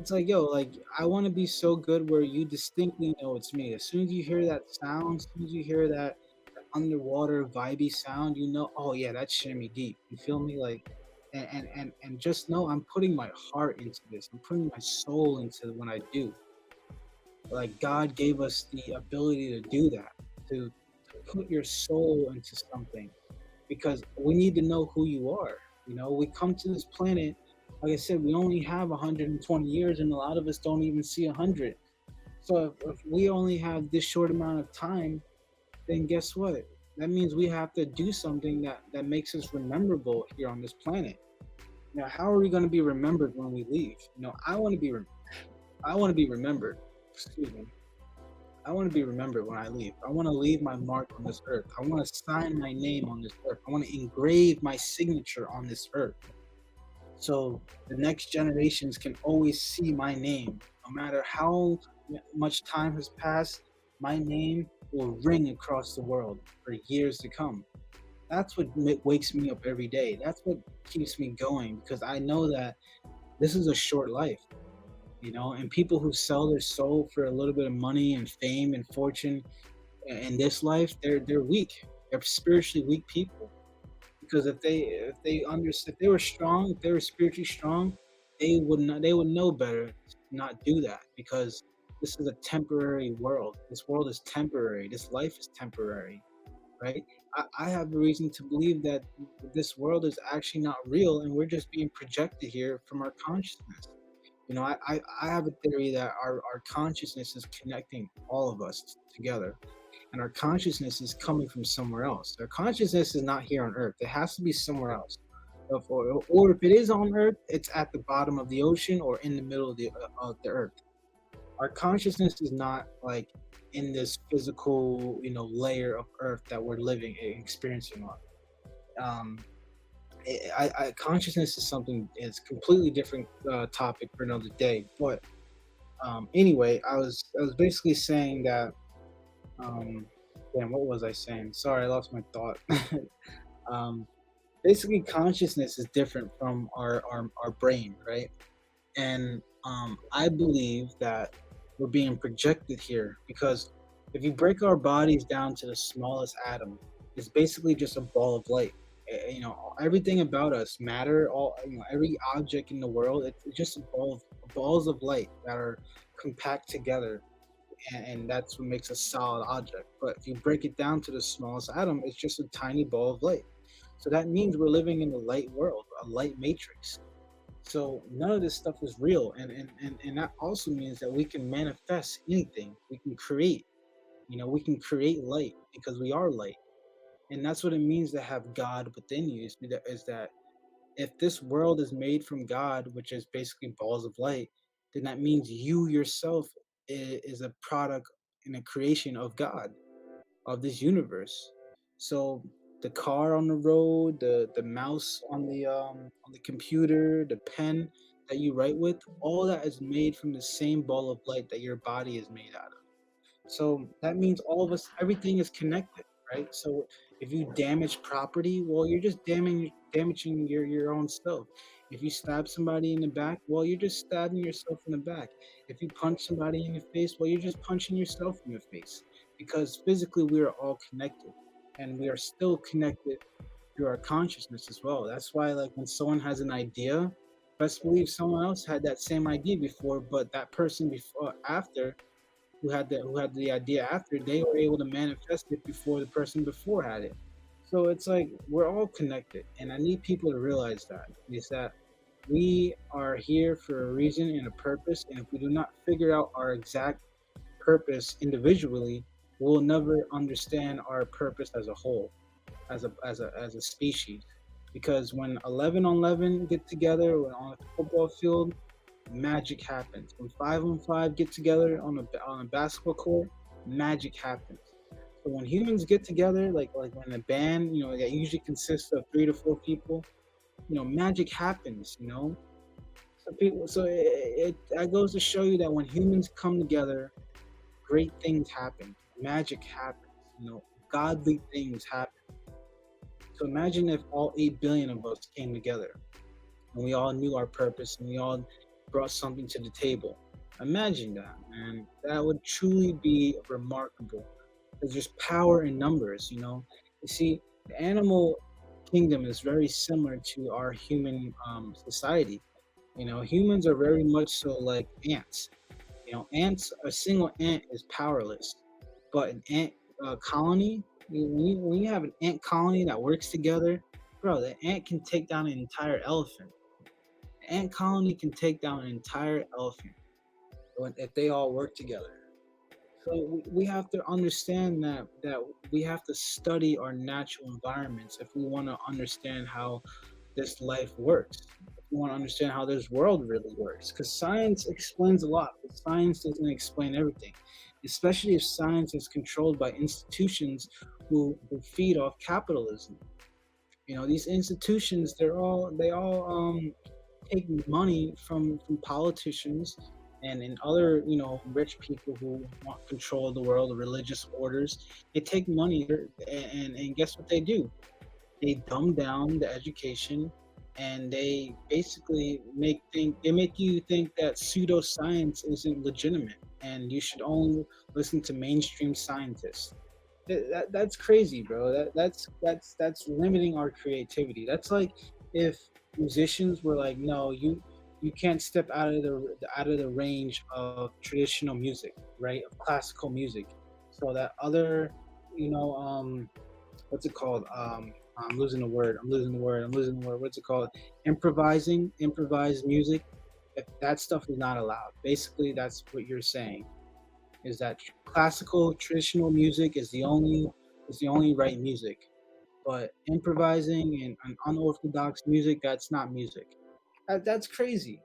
yo, like I want to be so good where you distinctly know it's me. As soon as you hear that sound, as soon as you hear that underwater vibey sound, oh yeah, that's Shammy Deep. You feel me? Like, and just know I'm putting my heart into this. I'm putting my soul into what I do. Like God gave us the ability to do that, to put your soul into something, because we need to know who you are. We come to this planet, like I said, we only have 120 years, and a lot of us don't even see 100. So if we only have this short amount of time, then guess what? That means we have to do something that makes us rememberable here on this planet. How are we going to be remembered when we leave? I want to be remembered. Excuse me. I want to be remembered when I leave. I want to leave my mark on this earth. I want to sign my name on this earth. I want to engrave my signature on this earth. So the next generations can always see my name. No matter how much time has passed, my name will ring across the world for years to come. That's what wakes me up every day. That's what keeps me going because I know that this is a short life, and people who sell their soul for a little bit of money and fame and fortune in this life, they're weak. They're spiritually weak people because if they were strong, if they were spiritually strong, they would know better to not do that because this is a temporary world. This world is temporary. This life is temporary, right? I have a reason to believe that this world is actually not real and we're just being projected here from our consciousness. I have a theory that our consciousness is connecting all of us together, and our consciousness is coming from somewhere else. Our consciousness is not here on Earth. It has to be somewhere else. Or if it is on Earth, it's at the bottom of the ocean or in the middle of the Earth. Our consciousness is not like in this physical, layer of Earth that we're living and experiencing on. Um, Consciousness is something. It's completely different topic for another day. But anyway, I was basically saying that. Um, Damn, what was I saying? Sorry, I lost my thought. um, Basically, consciousness is different from our brain, right? And I believe that we're being projected here because if you break our bodies down to the smallest atom, it's basically just a ball of light. Everything about us, matter, all every object in the world, it's just balls of light that are compact together, and that's what makes a solid object. But if you break it down to the smallest atom, it's just a tiny ball of light. So that means we're living in a light world, a light matrix. So none of this stuff is real, and that also means that we can manifest anything. We can create. We can create light because we are light, and that's what it means to have God within you. Is that if this world is made from God, which is basically balls of light, then that means you yourself is a product and a creation of God, of this universe. So the car on the road, the mouse on the computer, the pen that you write with, all that is made from the same ball of light that your body is made out of. So that means all of us, everything is connected, right? So if you damage property, well, you're just damaging your own self. If you stab somebody in the back, well, you're just stabbing yourself in the back. If you punch somebody in the face, well, you're just punching yourself in the face because physically we are all connected, and we are still connected through our consciousness as well. That's why, like, when someone has an idea, best believe someone else had that same idea before, but that person before after who had the idea after, they were able to manifest it before the person before had it. So it's like we're all connected, and I need people to realize that is that we are here for a reason and a purpose, and if we do not figure out our exact purpose individually, we'll never understand our purpose as a whole, as a species. Because when 11 on 11 get together on a football field, magic happens. When 5 on 5 get together on a basketball court, magic happens. So when humans get together, like when a band, that usually consists of 3 to 4 people, magic happens. So it goes to show you that when humans come together, great things happen, magic happens, godly things happen. So imagine if all 8 billion of us came together and we all knew our purpose and we all brought something to the table. Imagine that, man. That would truly be remarkable. Because there's power in numbers, You see, the animal kingdom is very similar to our human society. Humans are very much so like ants. Ants, a single ant is powerless, but an ant colony, when you have an ant colony that works together, bro, the ant can take down an entire elephant. The ant colony can take down an entire elephant if they all work together. So we have to understand that we have to study our natural environments if we want to understand how this life works. If we want to understand how this world really works, because science explains a lot, but science doesn't explain everything. Especially if science is controlled by institutions who feed off capitalism. These institutions, they all take money from politicians and other rich people who want control of the world, the religious orders. They take money and guess what they do? They dumb down the education, and they basically make you think that pseudoscience isn't legitimate and you should only listen to mainstream scientists. That's crazy, bro. That's limiting our creativity. That's like if musicians were like, no, you can't step out of the range of traditional music, right? Of classical music, so that other, you know, what's it called? I'm losing the word. I'm losing the word. What's it called? Improvised music. If that stuff is not allowed, basically that's what you're saying is that classical traditional music is the only right music, but improvising and unorthodox music, that's not music. That's crazy.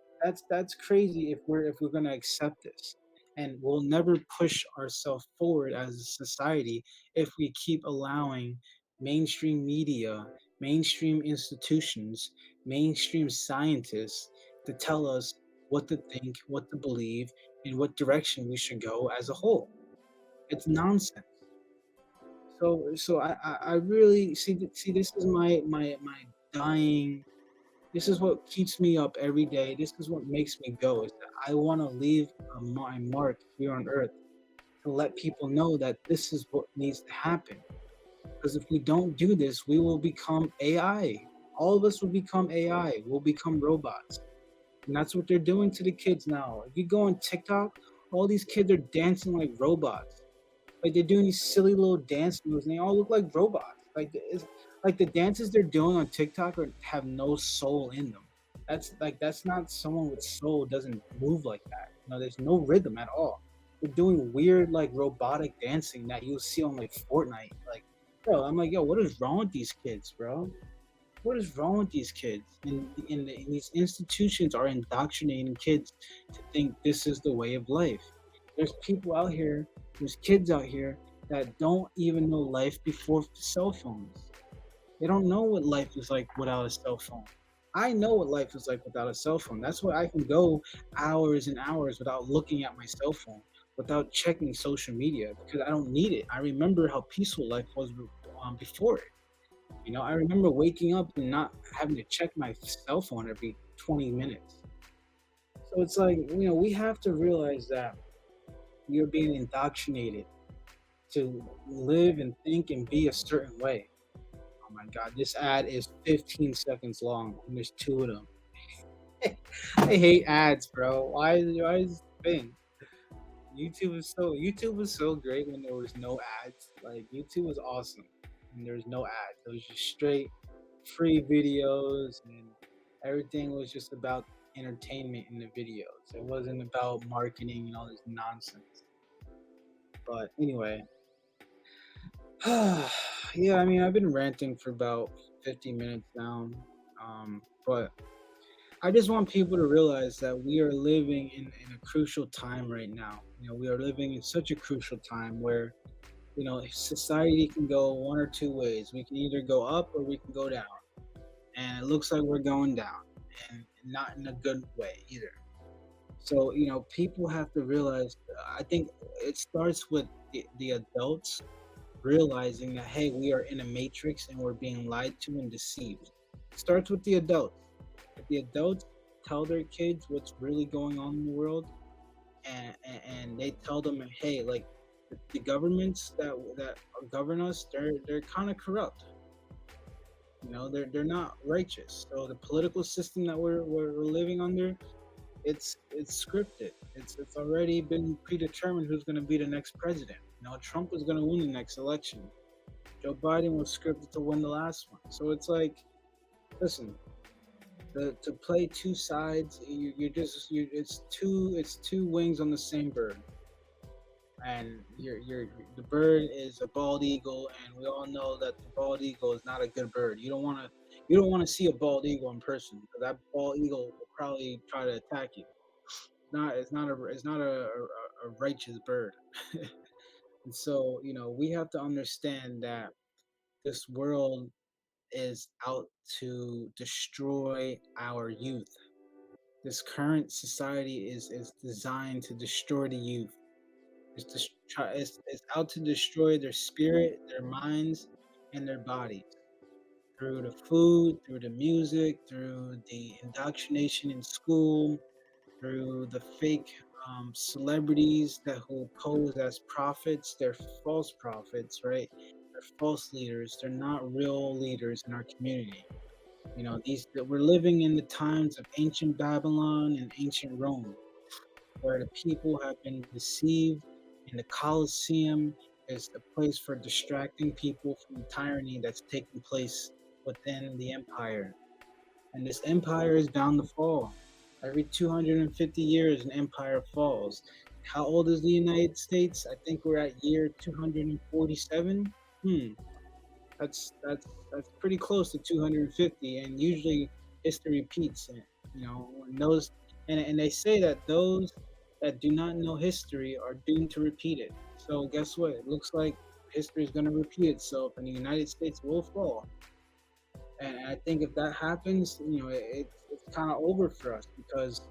That's crazy if we're gonna accept this, and we'll never push ourselves forward as a society if we keep allowing mainstream media, mainstream institutions, mainstream scientists to tell us what to think, what to believe, in what direction we should go as a whole. It's nonsense. So I really see this is my dying. This is what keeps me up every day. This is what makes me go. Is that I want to leave my mark here on Earth to let people know that this is what needs to happen. Because if we don't do this, we will become AI. All of us will become AI. We'll become robots. And that's what they're doing to the kids now. If you go on TikTok, all these kids are dancing like robots. Like they're doing these silly little dance moves, and they all look like robots. Like the dances they're doing on TikTok have no soul in them. That's not someone with soul doesn't move like that. There's no rhythm at all. They're doing weird like robotic dancing that you'll see on like Fortnite. Like, bro, I'm like, yo, what is wrong with these kids, bro? What is wrong with these kids? And these institutions are indoctrinating kids to think this is the way of life. There's people out here, there's kids out here that don't even know life before cell phones. They don't know what life is like without a cell phone. I know what life is like without a cell phone. That's why I can go hours and hours without looking at my cell phone, without checking social media, because I don't need it. I remember how peaceful life was before it. I remember waking up and not having to check my cell phone every 20 minutes. So it's like, we have to realize that we are being indoctrinated to live and think and be a certain way. my god, this ad is 15 seconds long and there's two of them. I hate ads, bro. Why is this a thing? YouTube was so great when there was no ads. Like YouTube was awesome when there was no ads. It was just straight free videos and everything was just about entertainment in the videos. It wasn't about marketing and all this nonsense. But anyway, yeah, I mean, I've been ranting for about 50 minutes now. But I just want people to realize that we are living in a crucial time right now. We are living in such a crucial time where, society can go one or two ways. We can either go up or we can go down. And it looks like we're going down and not in a good way either. So, people have to realize, I think it starts with the adults realizing that hey, we are in a matrix and we're being lied to and deceived. It starts with the adults. If the adults tell their kids what's really going on in the world, and they tell them, hey, like the governments that govern us, they're kind of corrupt. They're not righteous. So the political system that we're living under, it's scripted. It's already been predetermined who's going to be the next president. Trump was going to win the next election. Joe Biden was scripted to win the last one. So it's like, listen, to play two sides, it's two wings on the same bird, and the bird is a bald eagle, and we all know that the bald eagle is not a good bird. You don't want to see a bald eagle in person because that bald eagle will probably try to attack you. It's not a righteous bird. And so, we have to understand that this world is out to destroy our youth. This current society is designed to destroy the youth. It's out to destroy their spirit, their minds, and their bodies through the food, through the music, through the indoctrination in school, through the fake celebrities that who pose as prophets. They're false prophets, right? They're false leaders. They're not real leaders in our community. These that we're living in the times of ancient Babylon and ancient Rome, where the people have been deceived, and the Colosseum is a place for distracting people from the tyranny that's taking place within the empire. And this empire is bound to fall. Every 250 years, an empire falls. How old is the United States? I think we're at year 247. That's pretty close to 250, and usually history repeats. And and they say that those that do not know history are doomed to repeat it. So guess what? It looks like history is going to repeat itself, and the United States will fall. And I think if that happens, it's kind of over for us because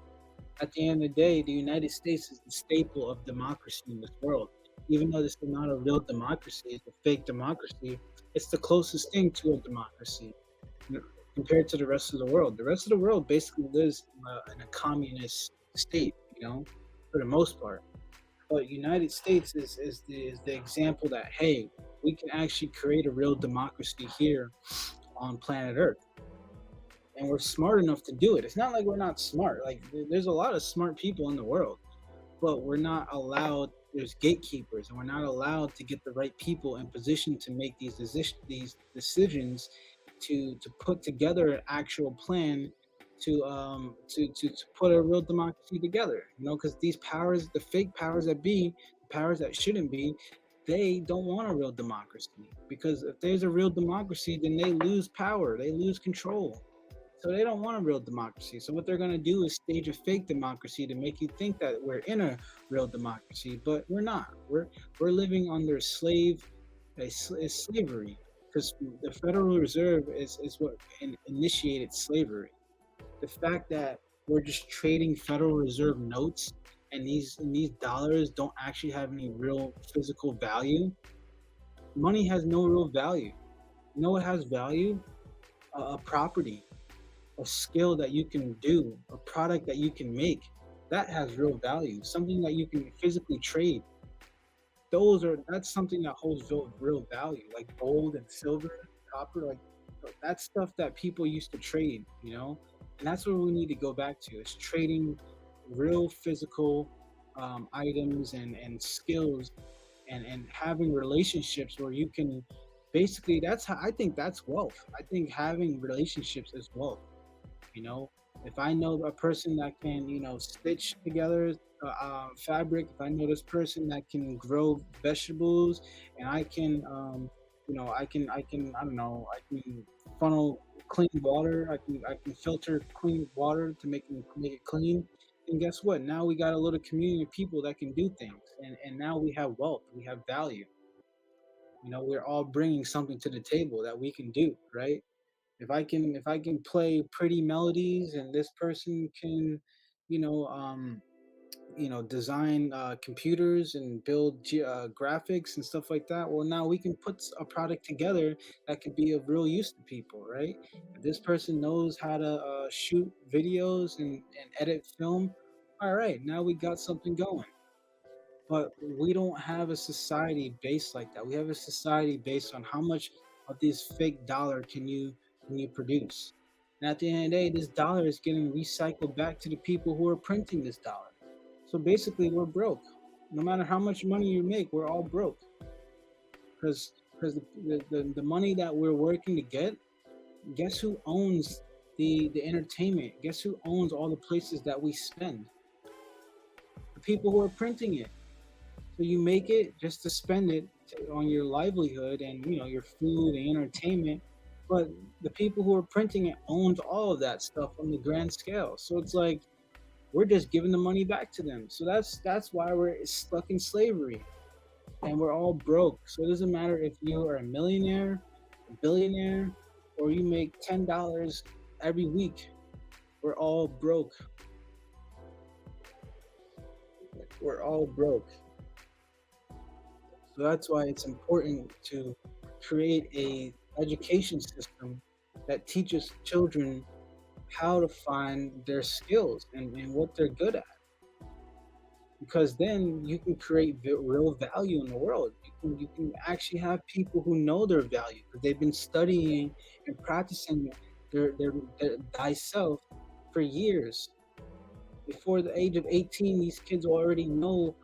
at the end of the day, the United States is the staple of democracy in this world. Even though this is not a real democracy, it's a fake democracy, it's the closest thing to a democracy compared to the rest of the world. The rest of the world basically lives in a communist state, for the most part. But United States is the example that, hey, we can actually create a real democracy here on planet Earth. And we're smart enough to do it. It's not like we're not smart. Like there's a lot of smart people in the world, but we're not allowed. There's gatekeepers, and we're not allowed to get the right people in position to make these decisions, to put together an actual plan to put a real democracy together. Because these powers, the fake powers that be, the powers that shouldn't be, they don't want a real democracy because if there's a real democracy, then they lose power, they lose control. So they don't want a real democracy. So what they're going to do is stage a fake democracy to make you think that we're in a real democracy, but we're not. We're living under slavery because the Federal Reserve is what initiated slavery. The fact that we're just trading Federal Reserve notes and these dollars don't actually have any real physical value. Money has no real value. You know what has value? A property, a skill that you can do, a product that you can make, that has real value. Something that you can physically trade. That's something that holds real value, like gold and silver, copper. Like That's stuff that people used to trade, and that's what we need to go back to. Is trading real physical items and skills and having relationships where you can basically that's how I think that's wealth. I think having relationships is wealth. you know if I know a person that can stitch together fabric, if I know this person that can grow vegetables, and I can I don't know, I can funnel clean water, I can filter clean water to make it clean. And guess what, now we got a little community of people that can do things, and now we have wealth, we have value. We're all bringing something to the table that we can do, right? If I can play pretty melodies, and this person can you know um design computers and build graphics and stuff like that, well, now we can put a product together that could be of real use to people, right? If this person knows how to shoot videos and edit film, all right, now we got something going. But we don't have a society based like that. We have a society based on how much of this fake dollar can you produce. And at the end of the day, this dollar is getting recycled back to the people who are printing this dollar. So basically, we're broke. No matter how much money you make, we're all broke because the money that we're working to get, guess who owns the entertainment? Guess who owns all the places that we spend? The people who are printing it. So you make it just to spend it on your livelihood and your food and entertainment, but the people who are printing it owns all of that stuff on the grand scale. So it's like we're just giving the money back to them. So that's why we're stuck in slavery and we're all broke. So it doesn't matter if you are a millionaire, a billionaire, or you make $10 every week. We're all broke. We're all broke. So that's why it's important to create a education system that teaches children how to find their skills and what they're good at. Because then you can create real value in the world. You can actually have people who know their value because they've been studying and practicing their thyself for years. Before the age of 18, these kids already know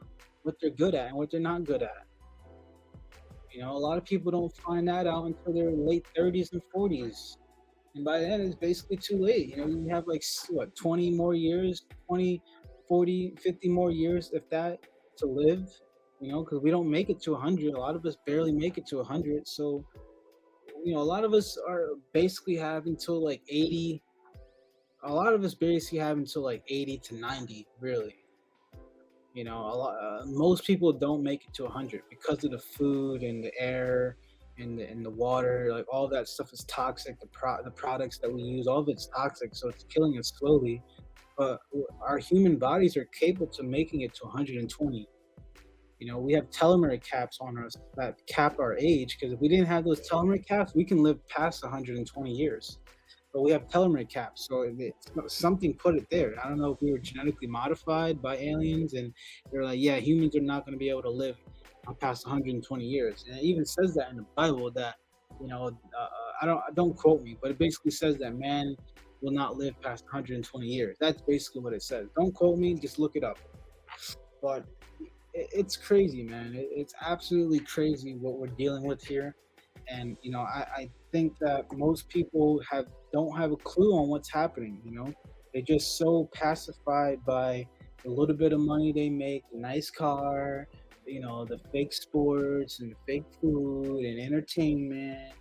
what they're good at and what they're not good at. A lot of people don't find that out until their late 30s and 40s. And by then, it's basically too late. You have like, what, 20 more years, 20, 40, 50 more years, if that, to live, because we don't make it to 100. A lot of us barely make it to 100. So, a lot of us are basically have until like 80. A lot of us basically have until like 80 to 90, really. Most people don't make it to 100 because of the food and the air and the water. Like all that stuff is toxic. The products that we use, all of it's toxic, so it's killing us slowly. But our human bodies are capable to making it to 120. We have telomere caps on us that cap our age, because if we didn't have those telomere caps, we can live past 120 years. But we have telomere caps, so something put it there. I don't know if we were genetically modified by aliens, and they're like, yeah, humans are not going to be able to live past 120 years. And it even says that in the Bible that, I don't quote me, but it basically says that man will not live past 120 years. That's basically what it says. Don't quote me, just look it up. But it's crazy, man. It's absolutely crazy what we're dealing with here. And I think that most people don't have a clue on what's happening. They're just so pacified by the little bit of money they make, the nice car, the fake sports and the fake food and entertainment,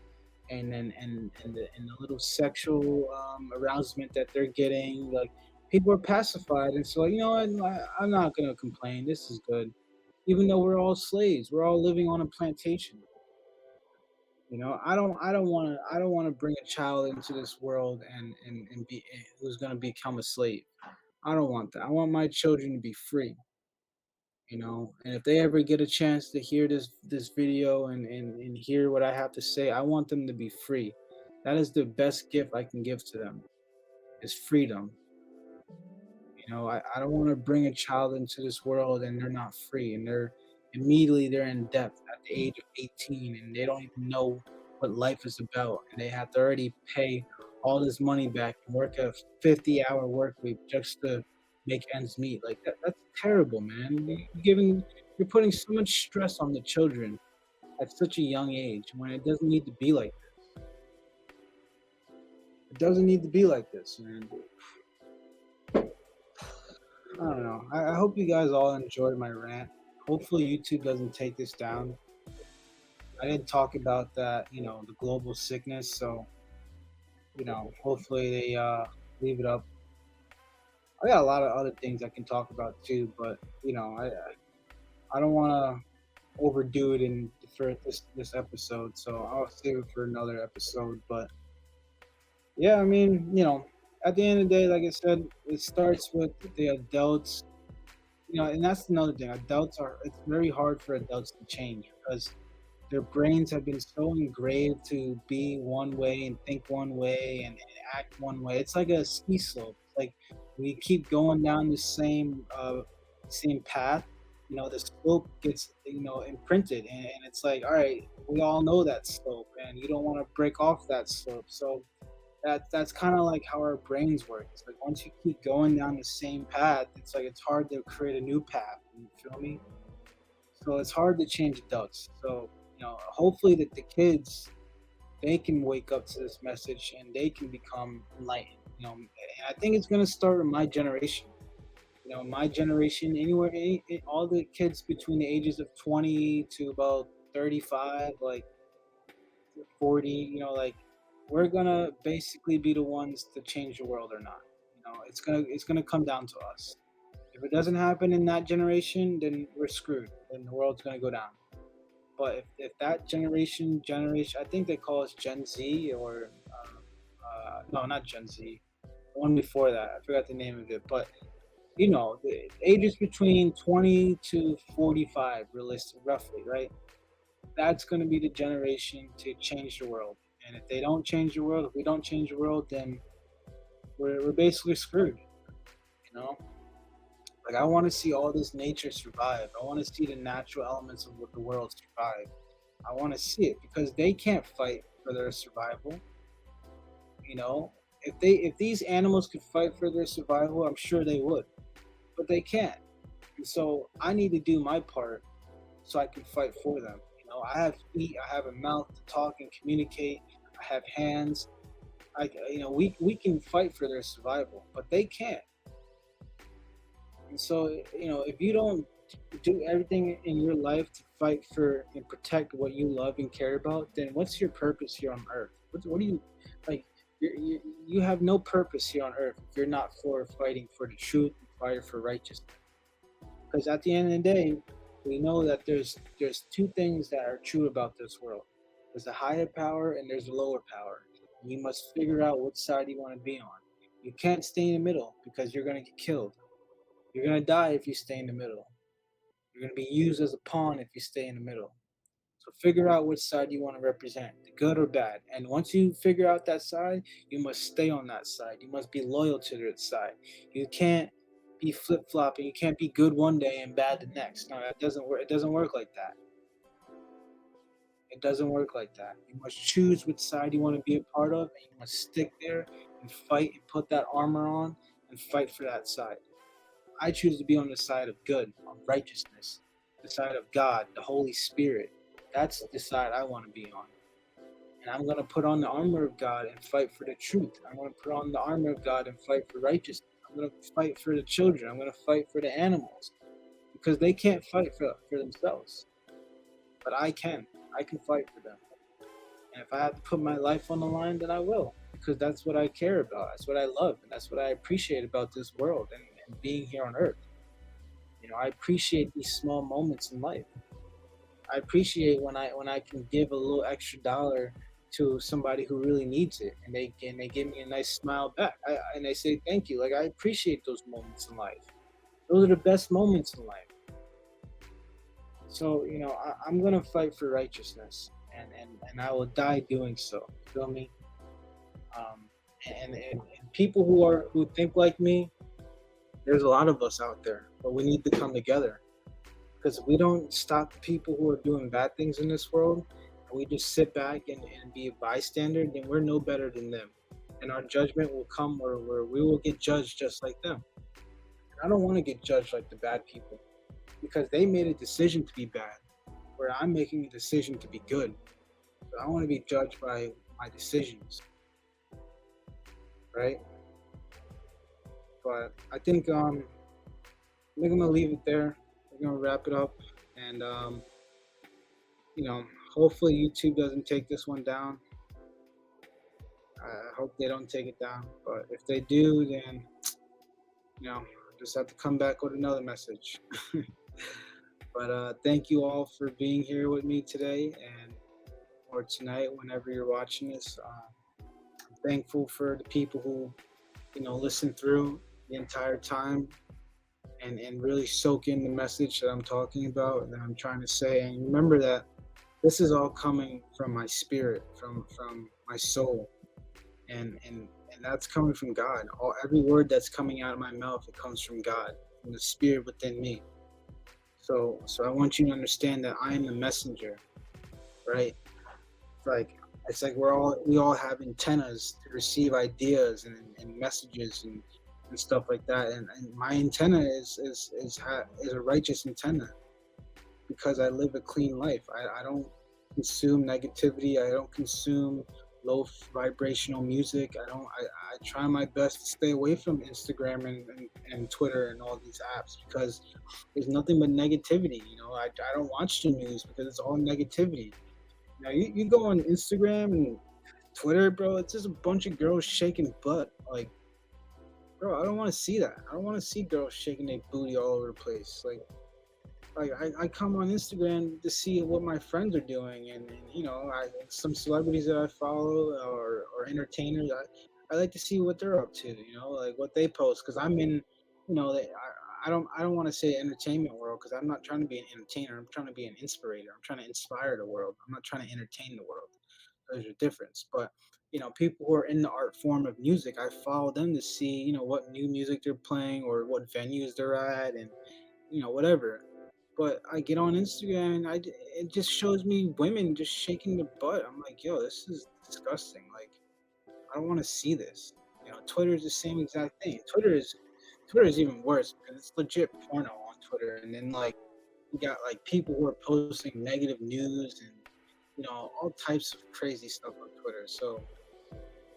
and the little sexual arousement that they're getting. Like, people are pacified, and so, I'm not gonna complain. This is good, even though we're all slaves. We're all living on a plantation. I don't want to bring a child into this world and be who's going to become a slave. I don't want that. I want my children to be free. And if they ever get a chance to hear this video and hear what I have to say, I want them to be free. That is the best gift I can give to them, is freedom. I don't want to bring a child into this world and they're not free, and they're in debt at the age of 18, and they don't even know. what life is about, and they have to already pay all this money back and work a 50-hour work week just to make ends meet. Like that's terrible, man. You're putting so much stress on the children at such a young age when it doesn't need to be like this. It doesn't need to be like this, man. I don't know. I hope you guys all enjoyed my rant. Hopefully YouTube doesn't take this down. I didn't talk about that, the global sickness, so hopefully they leave it up. I got a lot of other things I can talk about too, but I don't want to overdo it in for this episode, so I'll save it for another episode. But yeah, I mean, at the end of the day, like I said, it starts with the adults, and that's another thing. It's very hard for adults to change because their brains have been so engraved to be one way and think one way and act one way. It's like a ski slope. It's like we keep going down the same path. The slope gets imprinted, and it's like, all right, we all know that slope, and you don't want to break off that slope. So that's kind of like how our brains work. It's like once you keep going down the same path, it's like it's hard to create a new path. You feel me? So it's hard to change adults. So hopefully that the kids they can wake up to this message and they can become enlightened. And I think it's gonna start with my generation. My generation, anywhere, all the kids between the ages of 20 to about 35, like 40, like we're gonna basically be the ones to change the world or not. It's gonna come down to us. If it doesn't happen in that generation, then we're screwed. Then the world's gonna go down. But if that generation, I think they call us Gen Z or no, not Gen Z, the one before that. I forgot the name of it. But the ages between 20 to 45, realistic, roughly, right? That's going to be the generation to change the world. And if they don't change the world, if we don't change the world, then we're basically screwed. You know, like I want to see all this nature survive. I want to see the natural elements of the world survive. I want to see it because they can't fight for their survival. You know, if these animals could fight for their survival, I'm sure they would, but they can't. And so I need to do my part so I can fight for them. I have feet, I have a mouth to talk and communicate. I have hands. We can fight for their survival, but they can't. And so, if you don't do everything in your life to fight for and protect what you love and care about, then what's your purpose here on earth? What do you like? You have no purpose here on earth if you're not for fighting for the truth and fighting for righteousness. Because at the end of the day, we know that there's two things that are true about this world. There's a higher power and there's a lower power. And you must figure out which side you want to be on. You can't stay in the middle because you're going to get killed. You're going to die if you stay in the middle. You're going to be used as a pawn if you stay in the middle. So figure out which side you want to represent, the good or bad. And once you figure out that side, you must stay on that side. You must be loyal to that side. You can't be flip-flopping. You can't be good one day and bad the next. No, that doesn't work. It doesn't work like that. It doesn't work like that. You must choose which side you want to be a part of, and you must stick there and fight and put that armor on and fight for that side. I choose to be on the side of good, of righteousness, the side of God, the Holy Spirit. That's the side I want to be on. And I'm going to put on the armor of God and fight for the truth. I'm going to put on the armor of God and fight for righteousness. I'm going to fight for the children. I'm going to fight for the animals because they can't fight for themselves. But I can. I can fight for them. And if I have to put my life on the line, then I will because that's what I care about. That's what I love. And that's what I appreciate about this world and being here on earth. I appreciate these small moments in life. I appreciate when I can give a little extra dollar to somebody who really needs it, and they give me a nice smile back, and they say thank you. Like I appreciate those moments in life. Those are the best moments in life. So I'm gonna fight for righteousness, and I will die doing so. You feel me? And people who think like me, there's a lot of us out there, but we need to come together. Because if we don't stop the people who are doing bad things in this world, we just sit back and be a bystander, then we're no better than them. And our judgment will come where we will get judged just like them. And I don't want to get judged like the bad people because they made a decision to be bad, where I'm making a decision to be good. So I want to be judged by my decisions, right? But I think I'm gonna leave it there. We're gonna wrap it up, and you know, hopefully YouTube doesn't take this one down. I hope they don't take it down. But if they do, then I just have to come back with another message. But thank you all for being here with me today and or tonight, whenever you're watching this. I'm thankful for the people who listen through the entire time and really soak in the message that I'm talking about and that I'm trying to say. And remember that this is all coming from my spirit, from my soul, and that's coming from God. Every word that's coming out of my mouth, it comes from God, from the spirit within me. So I want you to understand that I am the messenger, right? Like it's like we all have antennas to receive ideas and messages and stuff like that. And my antenna is a righteous antenna because I live a clean life. I don't consume negativity. I don't consume low vibrational music. I try my best to stay away from Instagram and Twitter and all these apps because there's nothing but negativity. I don't watch the news because it's all negativity. Now you go on Instagram and Twitter, bro, it's just a bunch of girls shaking butt. Like, bro, I don't want to see that. I don't want to see girls shaking their booty all over the place. I come on Instagram to see what my friends are doing, and some celebrities that I follow or entertainers. I like to see what they're up to. Like what they post because I'm in. I don't want to say entertainment world because I'm not trying to be an entertainer. I'm trying to be an inspirator. I'm trying to inspire the world. I'm not trying to entertain the world. There's a difference. But people who are in the art form of music, I follow them to see what new music they're playing or what venues they're at, and whatever. But I get on Instagram and it just shows me women just shaking their butt. I'm like, yo, this is disgusting. Like, I don't want to see this. Twitter is the same exact thing. Twitter is even worse because it's legit porno on Twitter, and then like you got like people who are posting negative news and all types of crazy stuff on Twitter. So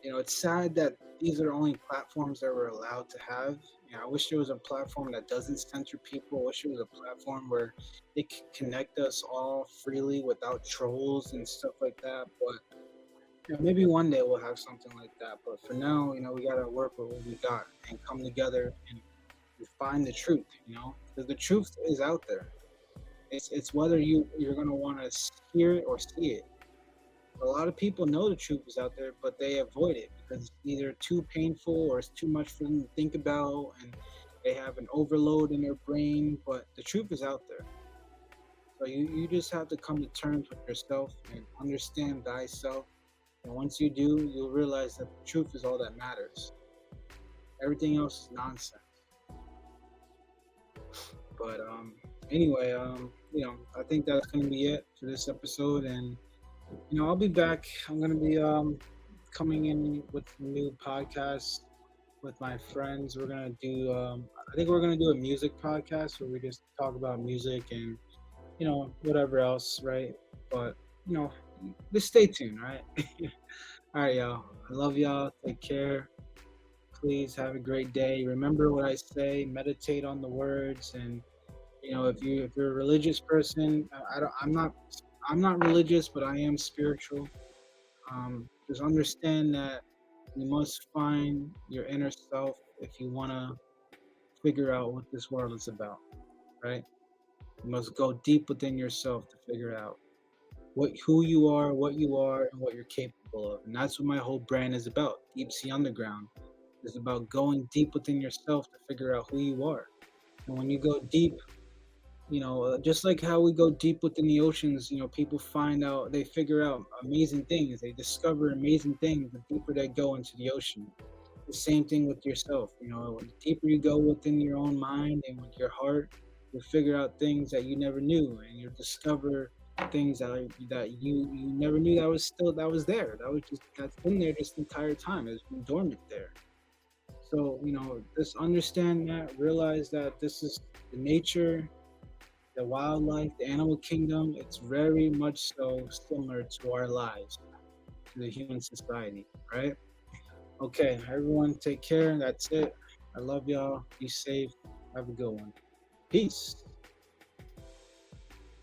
it's sad that these are the only platforms that we're allowed to have. I wish there was a platform that doesn't censor people. I wish there was a platform where it could connect us all freely without trolls and stuff like that. But maybe one day we'll have something like that. But for now, we gotta work with what we got and come together and find the truth. Because the truth is out there. It's whether you're gonna want to hear it or see it. A lot of people know the truth is out there, but they avoid it because it's either too painful or it's too much for them to think about, and they have an overload in their brain. But the truth is out there. So you just have to come to terms with yourself and understand thyself. And once you do, you'll realize that the truth is all that matters. Everything else is nonsense. But anyway, I think that's gonna be it for this episode, and I'll be back. I'm gonna be coming in with a new podcast with my friends. We're gonna do I think we're gonna do a music podcast where we just talk about music and whatever else, right? But just stay tuned, right? All right, y'all. I love y'all. Take care. Please have a great day. Remember what I say. Meditate on the words, and if you're a religious person, I'm not religious, but I am spiritual. Just understand that you must find your inner self if you want to figure out what this world is about, right? You must go deep within yourself to figure out who you are, and what you're capable of. And that's what my whole brand is about. Deep Sea Underground is about going deep within yourself to figure out who you are. And when you go deep, just like how we go deep within the oceans, people they figure out amazing things, they discover amazing things the deeper they go into the ocean. The same thing with yourself. The deeper you go within your own mind and with your heart, you'll figure out things that you never knew, and you'll discover things that you never knew that was there. That was just that's been there this entire time. It's been dormant there. So, just understand that, realize that this is the nature, the wildlife, the animal kingdom. It's very much so similar to our lives, to the human society, right? Okay, everyone, take care. That's it. I love y'all. Be safe. Have a good one. Peace.